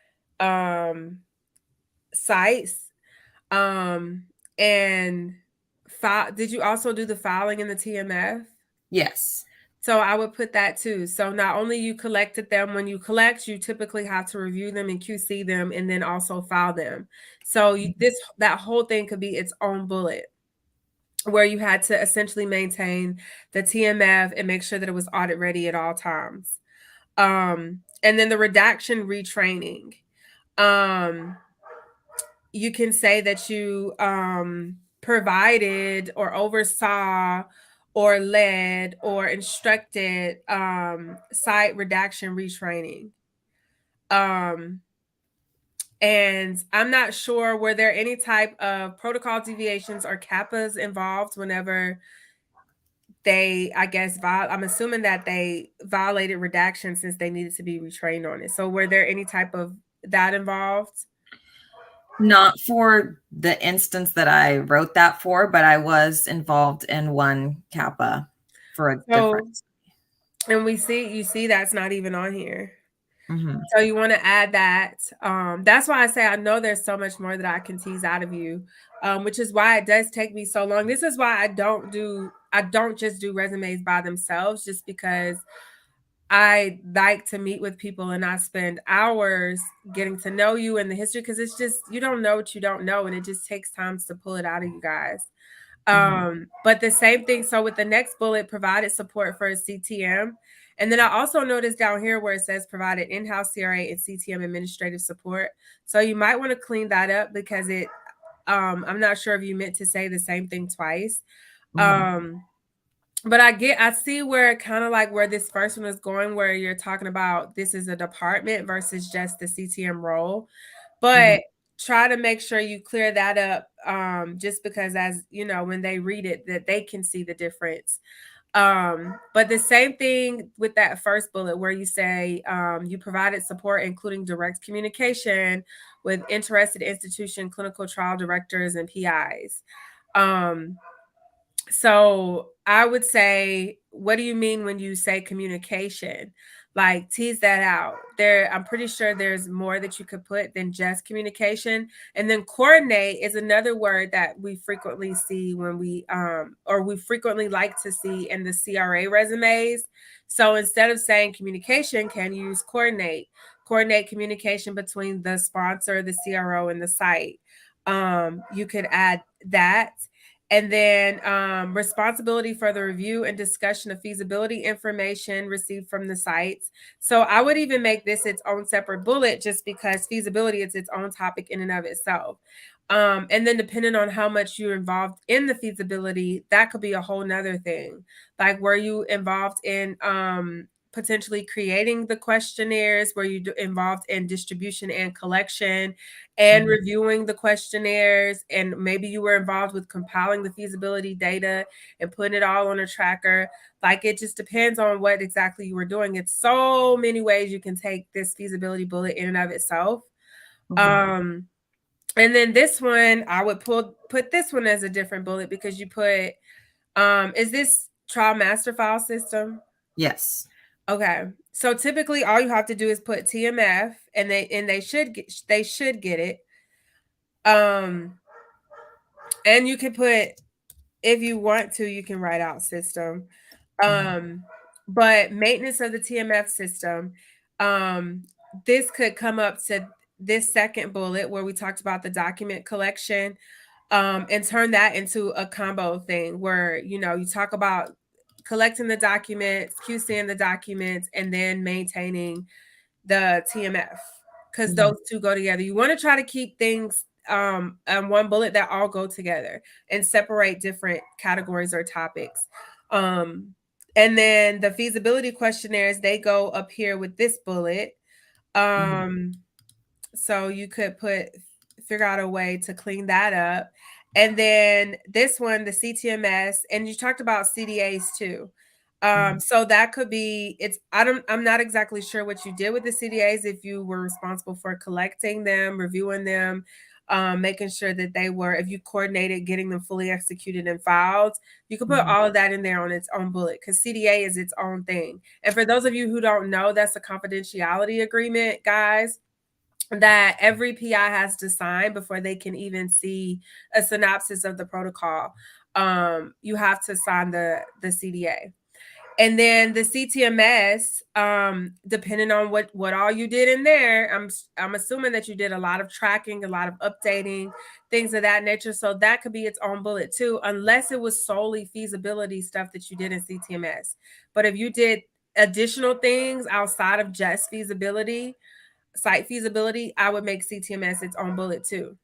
sites, and did you also do the filing in the TMF? Yes. So I would put that too. So not only you collected them, when you collect, you typically have to review them and QC them and then also file them. So that whole thing could be its own bullet, where you had to essentially maintain the TMF and make sure that it was audit ready at all times. And then the redaction retraining. You can say that you provided or oversaw or led or instructed site redaction retraining. And I'm not sure, were there any type of protocol deviations or CAPAs involved whenever they, I guess, I'm assuming that they violated redaction since they needed to be retrained on it. So were there any type of that involved? Not for the instance that I wrote that for, but I was involved in one CAPA for a difference. And you see that's not even on here. So you want to add that. That's why I say I know there's so much more that I can tease out of you, which is why it does take me so long. This is why I don't just do resumes by themselves, just because I like to meet with people and I spend hours getting to know you and the history, because it's just, you don't know what you don't know, and it just takes time to pull it out of you guys. But the same thing. So with the next bullet, provided support for a CTM. And then I also noticed down here where it says provided in-house CRA and CTM administrative support. So you might want to clean that up, because I'm not sure if you meant to say the same thing twice. But I see where kind of like where this first one is going, where you're talking about this is a department versus just the CTM role. But try to make sure you clear that up, just because, as you know, when they read it, that they can see the difference. But the same thing with that first bullet, where you say you provided support, including direct communication with interested institution, clinical trial directors, and PIs. So I would say, what do you mean when you say communication? Like, tease that out. I'm pretty sure there's more that you could put than just communication. And then coordinate is another word that we frequently see when we frequently like to see in the CRA resumes. So instead of saying communication, can you use coordinate? Coordinate communication between the sponsor, the CRO, and the site. You could add that. And then responsibility for the review and discussion of feasibility information received from the sites. So I would even make this its own separate bullet, just because feasibility is its own topic in and of itself. And then depending on how much you're involved in the feasibility, that could be a whole nother thing. Like, were you involved in potentially creating the questionnaires? Were you involved in distribution and collection and reviewing the questionnaires? And maybe you were involved with compiling the feasibility data and putting it all on a tracker. Like, it just depends on what exactly you were doing. It's so many ways you can take this feasibility bullet in and of itself. And then this one, I would put this one as a different bullet, because you put, is this trial master file system? Yes. Okay. So typically all you have to do is put TMF, and they should get it. And you can put, if you want to, you can write out system. But maintenance of the TMF system, this could come up to this second bullet where we talked about the document collection, and turn that into a combo thing where, you talk about collecting the documents, QCing the documents, and then maintaining the TMF, because those two go together. You want to try to keep things on one bullet that all go together and separate different categories or topics. And then the feasibility questionnaires, they go up here with this bullet. So you could figure out a way to clean that up. And then this one, the CTMS, and you talked about CDAs too. So that could be, I'm not exactly sure what you did with the CDAs, if you were responsible for collecting them, reviewing them, making sure that if you coordinated getting them fully executed and filed, you could put all of that in there on its own bullet, because CDA is its own thing. And for those of you who don't know, that's a confidentiality agreement, guys, that every PI has to sign before they can even see a synopsis of the protocol. You have to sign the CDA. And then the CTMS, depending on what all you did in there, I'm assuming that you did a lot of tracking, a lot of updating, things of that nature. So that could be its own bullet too, unless it was solely feasibility stuff that you did in CTMS. But if you did additional things outside of just feasibility, site feasibility, I would make CTMS its own bullet too.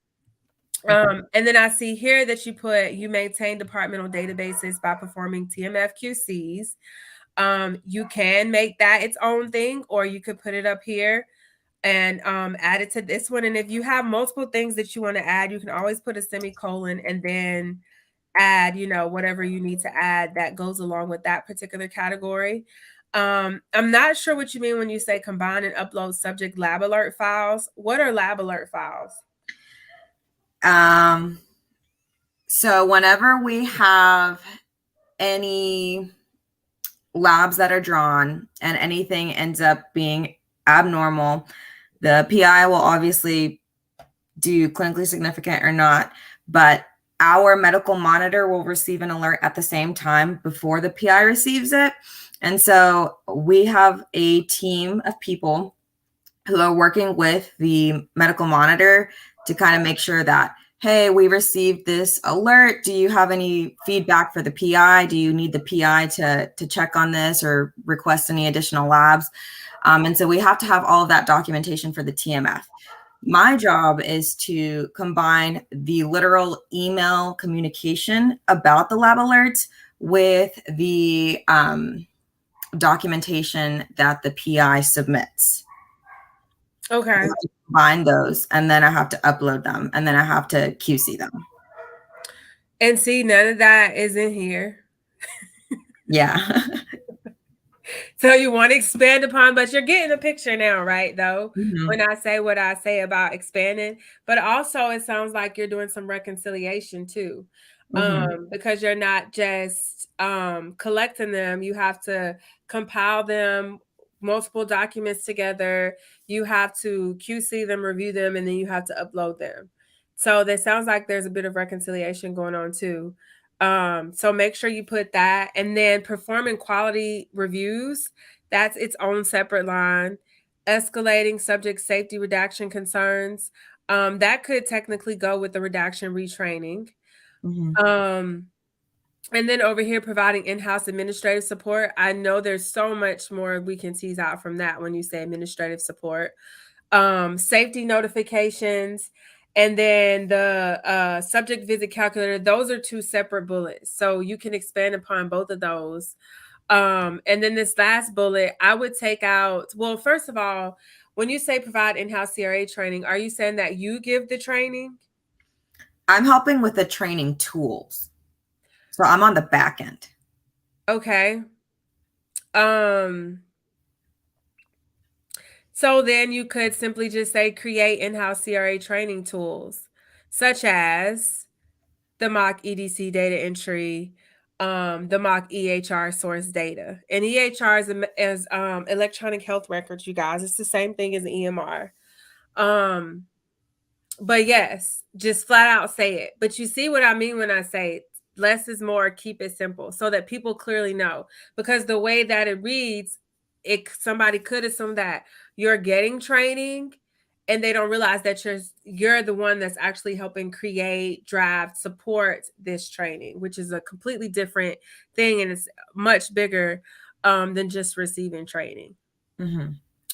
And then I see here that you maintain departmental databases by performing TMF QCs. You can make that its own thing, or you could put it up here and add it to this one. And if you have multiple things that you want to add, you can always put a semicolon and then add, whatever you need to add that goes along with that particular category. I'm not sure what you mean when you say combine and upload subject lab alert files. What are lab alert files? So whenever we have any labs that are drawn and anything ends up being abnormal, the PI will obviously do clinically significant or not, but our medical monitor will receive an alert at the same time before the PI receives it. And so we have a team of people who are working with the medical monitor to kind of make sure that, hey, we received this alert. Do you have any feedback for the PI? Do you need the PI to check on this or request any additional labs? And so we have to have all of that documentation for the TMF. My job is to combine the literal email communication about the lab alerts with the documentation that the PI submits. Okay. I have to combine those, and then I have to upload them, and then I have to QC them. And see, none of that is in here. Yeah. So you want to expand upon, but you're getting a picture now, right? Though, when I say what I say about expanding, but also it sounds like you're doing some reconciliation too, because you're not just collecting them. You have to compile them, multiple documents together. You have to QC them, review them, and then you have to upload them. So that sounds like there's a bit of reconciliation going on too. So make sure you put that, and then performing quality reviews, that's its own separate line. Escalating subject safety redaction concerns, that could technically go with the redaction retraining. And then over here, providing in-house administrative support. I know there's so much more we can tease out from that when you say administrative support. Safety notifications, and then the subject visit calculator. Those are two separate bullets, so you can expand upon both of those. And then this last bullet, I would take out, well, first of all, when you say provide in-house CRA training, are you saying that you give the training? I'm helping with the training tools. So I'm on the back end. Okay. So then you could simply just say create in-house CRA training tools, such as the mock EDC data entry, the mock EHR source data. And EHR is electronic health records, you guys. It's the same thing as EMR. But yes, just flat out say it. But you see what I mean when I say less is more, keep it simple, so that people clearly know. Because the way that it reads, somebody could assume that you're getting training and they don't realize that you're the one that's actually helping create, draft, support this training, which is a completely different thing, and it's much bigger than just receiving training.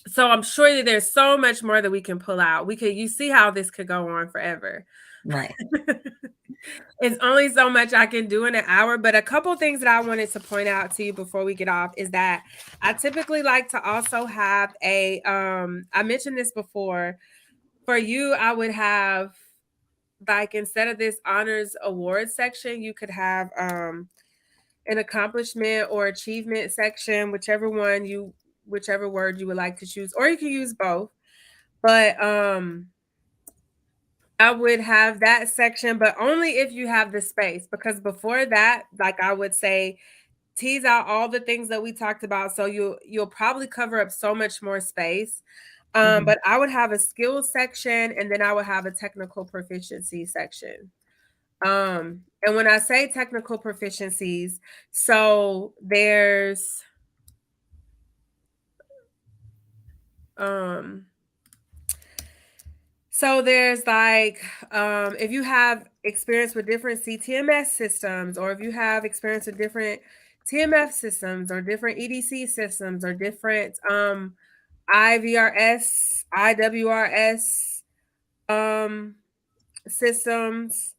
So I'm sure that there's so much more that we can pull out. You see how this could go on forever. Right. It's only so much I can do in an hour, but a couple things that I wanted to point out to you before we get off is that I typically like to also have a I mentioned this before. For you, I would have, like, instead of this honors award section, you could have an accomplishment or achievement section, whichever word you would like to choose, or you can use both. But I would have that section, but only if you have the space, because before that, like, I would say, tease out all the things that we talked about, so you'll probably cover up so much more space. But I would have a skills section, and then I would have a technical proficiency section. And when I say technical proficiencies, so um there's like, if you have experience with different CTMS systems, or if you have experience with different TMF systems, or different EDC systems, or different IVRS, IWRS systems.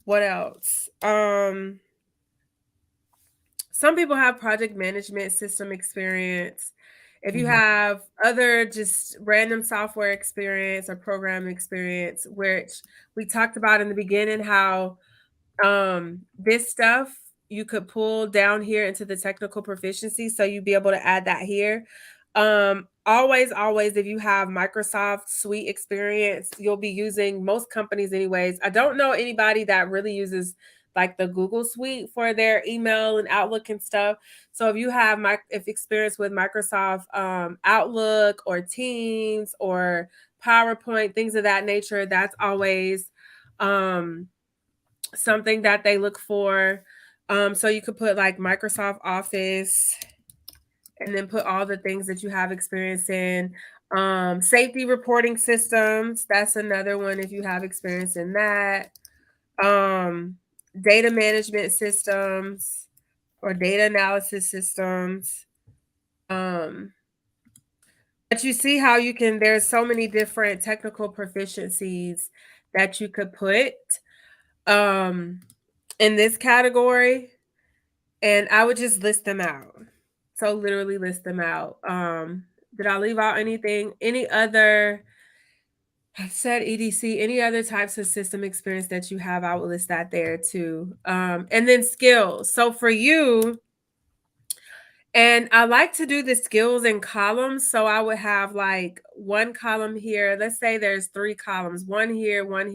What else? Some people have project management system experience. If you have other just random software experience or program experience, which we talked about in the beginning, how this stuff you could pull down here into the technical proficiency, so you'd be able to add that here. Always, if you have Microsoft Suite experience, you'll be using, most companies anyways. I don't know anybody that really uses like the Google Suite for their email and Outlook and stuff. So if you have if experience with Microsoft Outlook or Teams or PowerPoint, things of that nature, that's always something that they look for. So you could put like Microsoft Office, and then put all the things that you have experience in. Safety reporting systems, that's another one if you have experience in that. Data management systems or data analysis systems. But you see how there's so many different technical proficiencies that you could put in this category, and I would just list them out. So literally list them out. Did I leave out anything? Any other, I said EDC, any other types of system experience that you have, I will list that there too. And then skills. So for you, and I like to do the skills in columns. So I would have like one column here. Let's say there's 3 columns, one here, and one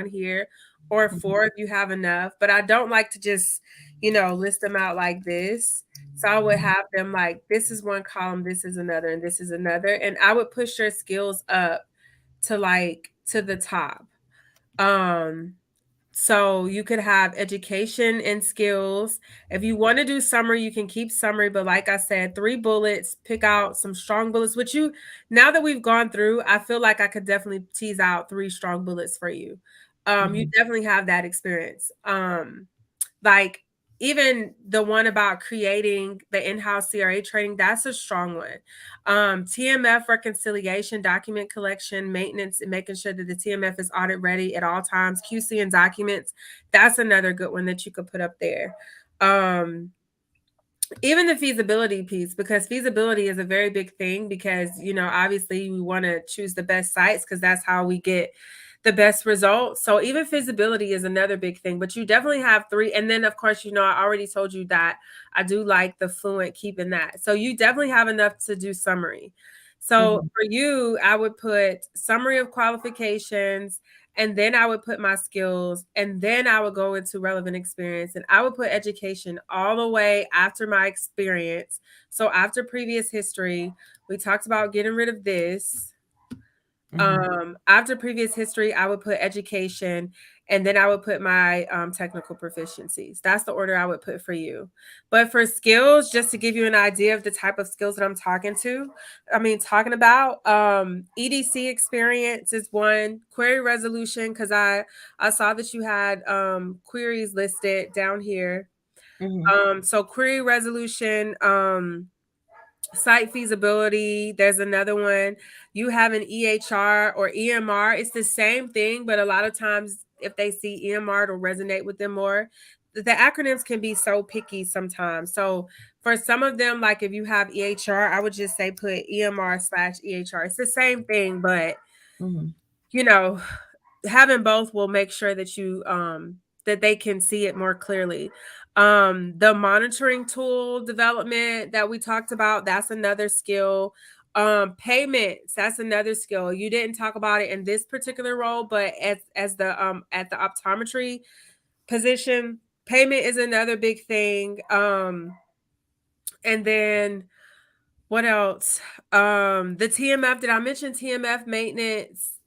here, or 4 if you have enough. But I don't like to just, list them out like this. So I would have them like, this is one column, this is another, and this is another. And I would push your skills up to the top. So you could have education and skills. If you want to do summary, you can keep summary. But like I said, 3 bullets, pick out some strong bullets, which now that we've gone through, I feel like I could definitely tease out 3 strong bullets for you. You definitely have that experience. Like even the one about creating the in-house CRA training, that's a strong one. TMF reconciliation, document collection, maintenance, and making sure that the TMF is audit ready at all times, QC and documents, that's another good one that you could put up there. Even the feasibility piece, because feasibility is a very big thing, because obviously we want to choose the best sites, because that's how we get the best results. So even feasibility is another big thing, but you definitely have 3. And then of course, I already told you that I do like the fluent, keeping that. So you definitely have enough to do summary. So for you, I would put summary of qualifications, and then I would put my skills, and then I would go into relevant experience, and I would put education all the way after my experience. So after previous history, we talked about getting rid of this. After previous history, I would put education, and then I would put my technical proficiencies. That's the order I would put for you. But for skills, just to give you an idea of the type of skills that I'm talking about, EDC experience is one. Query resolution, because I saw that you had queries listed down here. So query resolution, site feasibility, there's another one. You have an EHR or EMR. It's the same thing, but a lot of times if they see EMR, it'll resonate with them more. The acronyms can be so picky sometimes. So for some of them, like if you have EHR, I would just say put EMR/EHR. It's the same thing, but Mhm. you know, having both will make sure that you that they can see it more clearly. The monitoring tool development that we talked about, that's another skill. Payments, that's another skill. You didn't talk about it in this particular role, but as the at the optometry position, payment is another big thing. And then what else? The TMF, did I mention TMF maintenance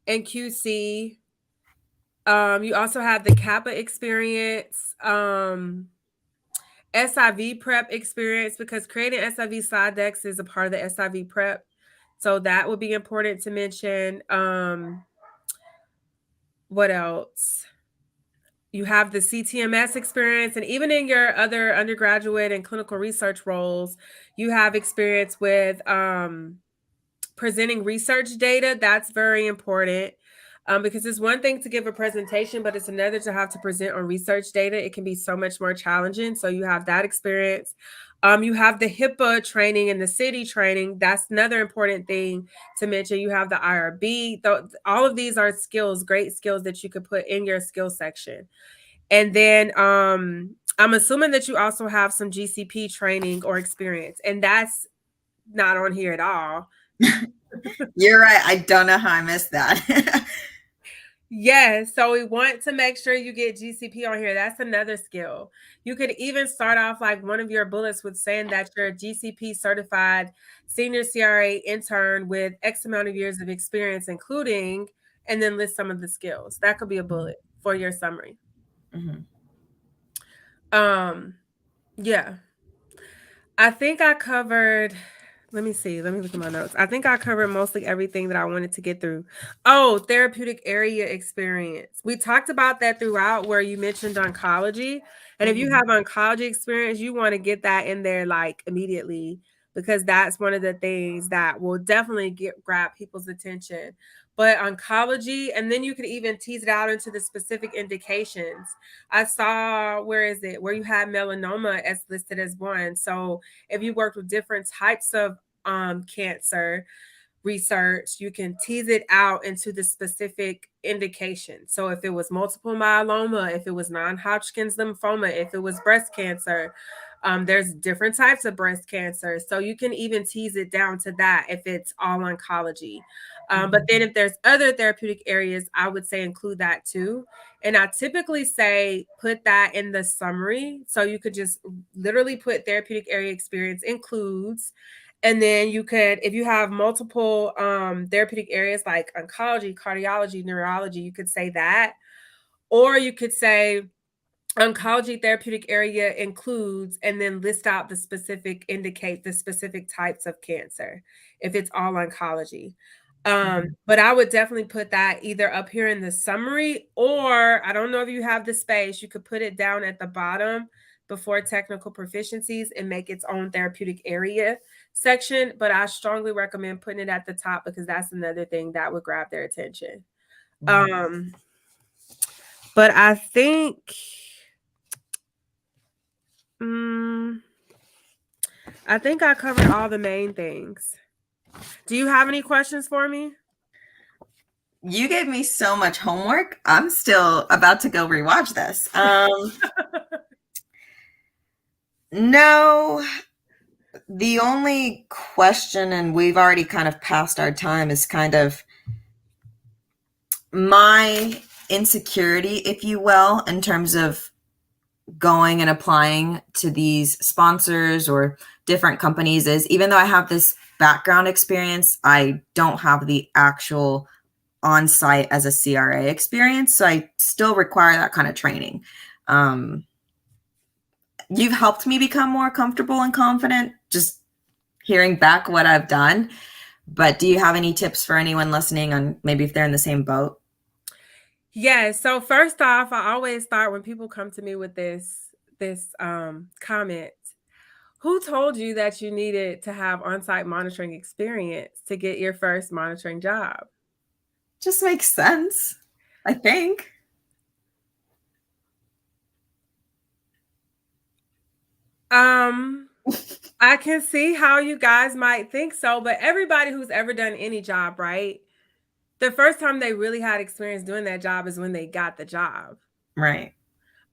and QC? You also have the Kappa experience, SIV prep experience, because creating SIV slide decks is a part of the SIV prep. So that would be important to mention. What else? You have the CTMS experience, and even in your other undergraduate and clinical research roles, you have experience with presenting research data. That's very important, because it's one thing to give a presentation, but it's another to have to present on research data. It can be so much more challenging. So you have that experience. You have the HIPAA training and the city training. That's another important thing to mention. You have the IRB. All of these are skills, great skills that you could put in your skill section. And then I'm assuming that you also have some GCP training or experience, and that's not on here at all. You're right. I don't know how I missed that. Yes, so we want to make sure you get GCP on here. That's another skill. You could even start off like one of your bullets with saying that you're a GCP certified senior CRA intern with X amount of years of experience, including, and then list some of the skills. That could be a bullet for your summary. Mhm. Yeah. I think I covered, let me see. Let me look at my notes. I think I covered mostly everything that I wanted to get through. Oh, therapeutic area experience. We talked about that throughout where you mentioned oncology. And if you Mhm. have oncology experience, you want to get that in there like immediately, because that's one of the things that will definitely grab people's attention. But oncology, and then you could even tease it out into the specific indications. I saw, where is it? Where you had melanoma as listed as one. So if you worked with different types of cancer research, you can tease it out into the specific indication. So if it was multiple myeloma, if it was non-Hodgkin's lymphoma, if it was breast cancer, there's different types of breast cancer. So you can even tease it down to that if it's all oncology. But then if there's other therapeutic areas, I would say include that too. And I typically say put that in the summary. So you could just literally put therapeutic area experience includes. And then you could, if you have multiple therapeutic areas like oncology, cardiology, neurology, you could say that. Or you could say oncology therapeutic area includes, and then list out indicate the specific types of cancer if it's all oncology. But I would definitely put that either up here in the summary, or I don't know if you have the space, you could put it down at the bottom before technical proficiencies and make its own therapeutic area section. But I strongly recommend putting it at the top, because that's another thing that would grab their attention. But I think Mm, I think I covered all the main things. Do you have any questions for me? You gave me so much homework. I'm still about to go rewatch this. No, the only question, and we've already kind of passed our time, is kind of my insecurity, if you will, in terms of going and applying to these sponsors or different companies, is even though I have this background experience, I don't have the actual on site as a CRA experience. So I still require that kind of training. You've helped me become more comfortable and confident just hearing back what I've done. But do you have any tips for anyone listening on maybe if they're in the same boat? Yeah. So first off, I always start when people come to me with this comment. Who told you that you needed to have on-site monitoring experience to get your first monitoring job? Just makes sense, I think. I can see how you guys might think so, but everybody who's ever done any job, right? The first time they really had experience doing that job is when they got the job. Right.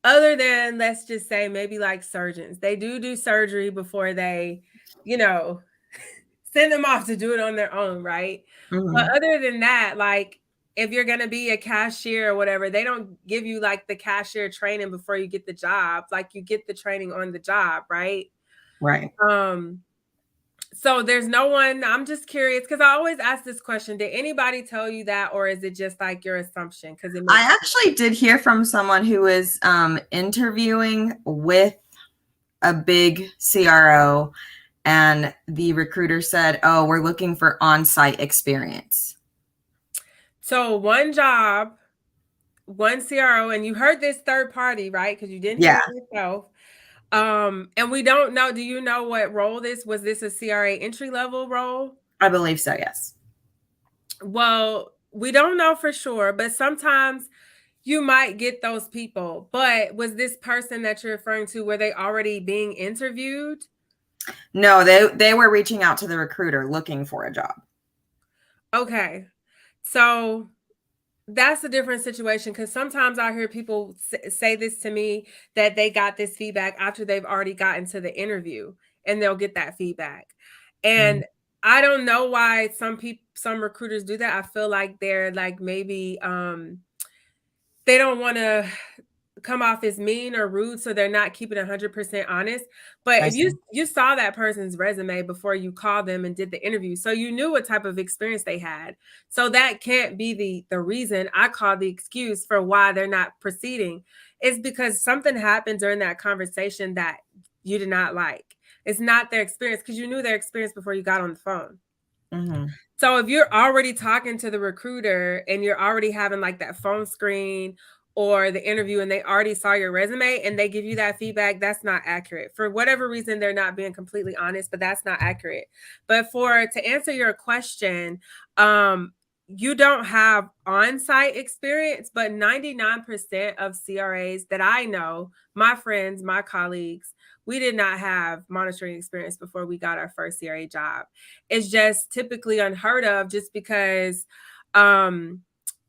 Other than, let's just say, maybe like surgeons, they do surgery before they, you know, send them off to do it on their own, right? But other than that, like if you're going to be a cashier or whatever, they don't give you like the cashier training before you get the job. Like you get the training on the job, right? Right. So there's no one, I'm just curious because I always ask this question. Did anybody tell you that, or is it just like your assumption? Because I actually did hear from someone who was interviewing with a big CRO, and the recruiter said, "Oh, we're looking for on-site experience." So one job, one CRO, and you heard this third party, right? Because you didn't hear it yourself. And we don't know. Do you know what role this was? This a CRA entry level role? I believe so, yes. Well, we don't know for sure, but sometimes you might get those people. But was this person that you're referring to, were they already being interviewed? No, they were reaching out to the recruiter looking for a job. Okay. So that's a different situation because sometimes I hear people say this to me that they got this feedback after they've already gotten to the interview, and they'll get that feedback. And I don't know why some recruiters do that. I feel like they're like maybe they don't want to come off as mean or rude, so they're not keeping 100% honest. But if you saw that person's resume before you called them and did the interview, so you knew what type of experience they had. So that can't be the reason. I call the excuse for why they're not proceeding. It's because something happened during that conversation that you did not like. It's not their experience because you knew their experience before you got on the phone. So if you're already talking to the recruiter and you're already having like that phone screen or the interview and they already saw your resume and they give you that feedback, that's not accurate. For whatever reason, they're not being completely honest, but that's not accurate. But to answer your question, you don't have on-site experience, but 99% of CRAs that I know, my friends, my colleagues, we did not have monitoring experience before we got our first CRA job. It's just typically unheard of just because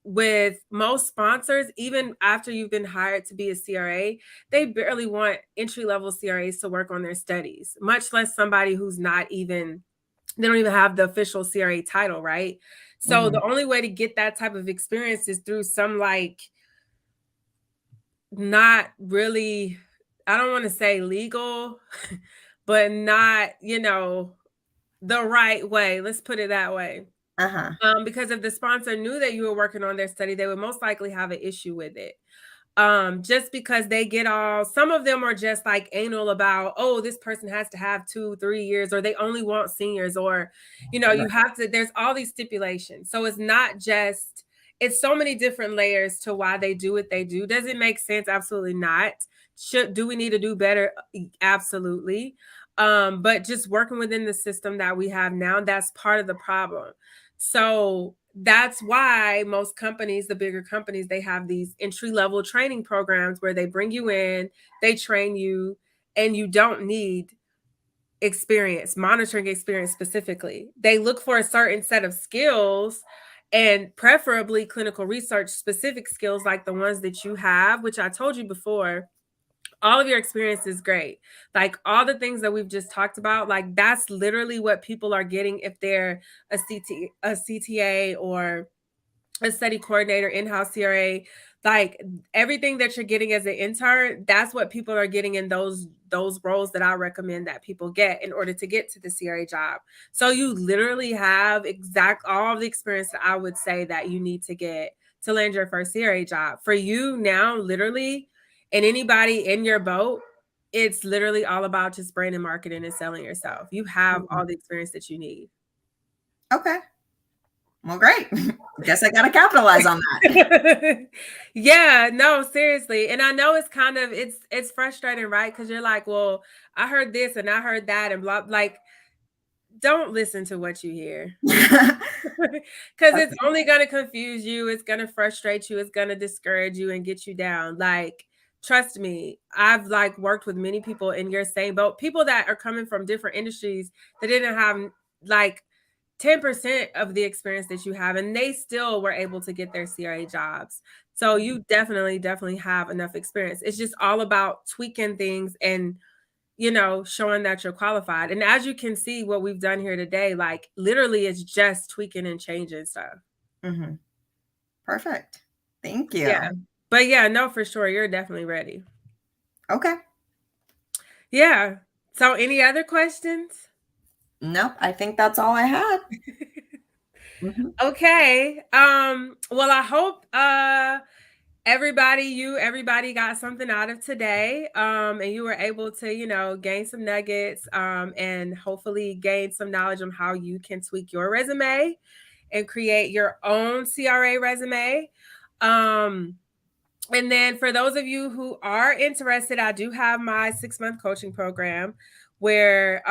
with most sponsors, even after you've been hired to be a CRA, they barely want entry-level CRAs to work on their studies, much less somebody who's not even, they don't even have the official CRA title, right? So the only way to get that type of experience is through some like not really, I don't want to say legal, but not, the right way. Let's put it that way. Because if the sponsor knew that you were working on their study, they would most likely have an issue with it. Just because they get some of them are just like anal about, oh, this person has to have 2-3 years, or they only want seniors, or, you have to, there's all these stipulations. So it's not just, it's so many different layers to why they do what they do. Does it make sense? Absolutely not. Do we need to do better? Absolutely. But just working within the system that we have now, that's part of the problem. So that's why most companies, the bigger companies, they have these entry-level training programs where they bring you in, they train you, and you don't need experience, monitoring experience specifically. They look for a certain set of skills, and preferably clinical research specific skills like the ones that you have, which I told you before. All of your experience is great. Like all the things that we've just talked about, like that's literally what people are getting if they're a CTA or a study coordinator, in-house CRA. Like everything that you're getting as an intern, that's what people are getting in those roles that I recommend that people get in order to get to the CRA job. So you literally have all of the experience that I would say that you need to get to land your first CRA job. For you now, literally, and anybody in your boat, it's literally all about just brand and marketing and selling yourself. You have all the experience that you need. Okay. Well, great. Guess I got to capitalize on that. Yeah, no, seriously. And I know it's kind of, it's frustrating, right? Because you're like, well, I heard this and I heard that and blah, like, don't listen to what you hear. Because it's only going to confuse you. It's going to frustrate you. It's going to discourage you and get you down. Like, trust me, I've like worked with many people in your same boat, people that are coming from different industries that didn't have like 10% of the experience that you have, and they still were able to get their CRA jobs. So you definitely have enough experience. It's just all about tweaking things and, you know, showing that you're qualified. And as you can see, what we've done here today, like literally it's just tweaking and changing stuff. Mm-hmm. Perfect. Thank you. Yeah. But yeah, no, for sure. You're definitely ready. Okay. Yeah. So any other questions? Nope. I think that's all I had. Mm-hmm. Okay. Well, I hope everybody got something out of today. And you were able to, you know, gain some nuggets, and hopefully gain some knowledge on how you can tweak your resume and create your own CRA resume. And then for those of you who are interested, I do have my 6-month coaching program where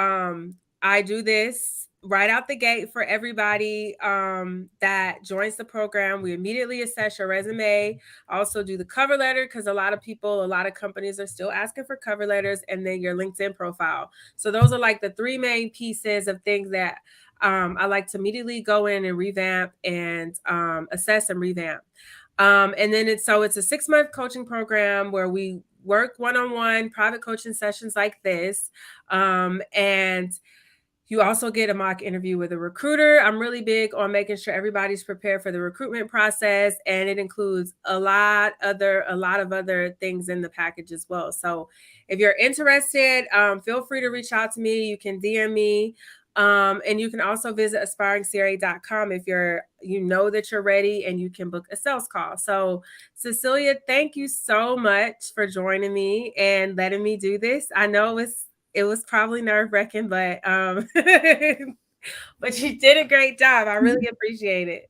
I do this right out the gate for everybody that joins the program. We immediately assess your resume, also do the cover letter, because a lot of companies are still asking for cover letters, and then your LinkedIn profile. So those are like the 3 main pieces of things that I like to immediately go in and revamp and assess and revamp. And then it's a 6-month coaching program where we work one-on-one private coaching sessions like this. And you also get a mock interview with a recruiter. I'm really big on making sure everybody's prepared for the recruitment process, and it includes a lot of other things in the package as well. So if you're interested, feel free to reach out to me. You can DM me. And you can also visit aspiringcra.com if you know that you're ready, and you can book a sales call. So Cecilia, thank you so much for joining me and letting me do this. I know it was probably nerve-wracking, but but you did a great job. I really appreciate it.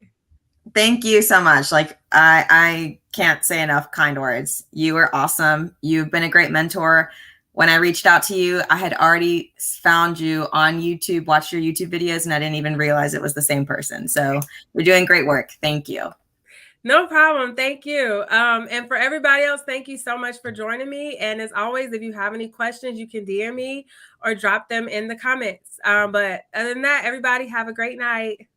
Thank you so much. Like I can't say enough kind words. You were awesome. You've been a great mentor. When I reached out to you, I had already found you on YouTube, watched your YouTube videos, and I didn't even realize it was the same person. So you're doing great work. Thank you. No problem. Thank you. And for everybody else, thank you so much for joining me. And as always, if you have any questions, you can DM me or drop them in the comments. But other than that, everybody have a great night.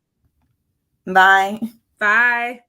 Bye. Bye.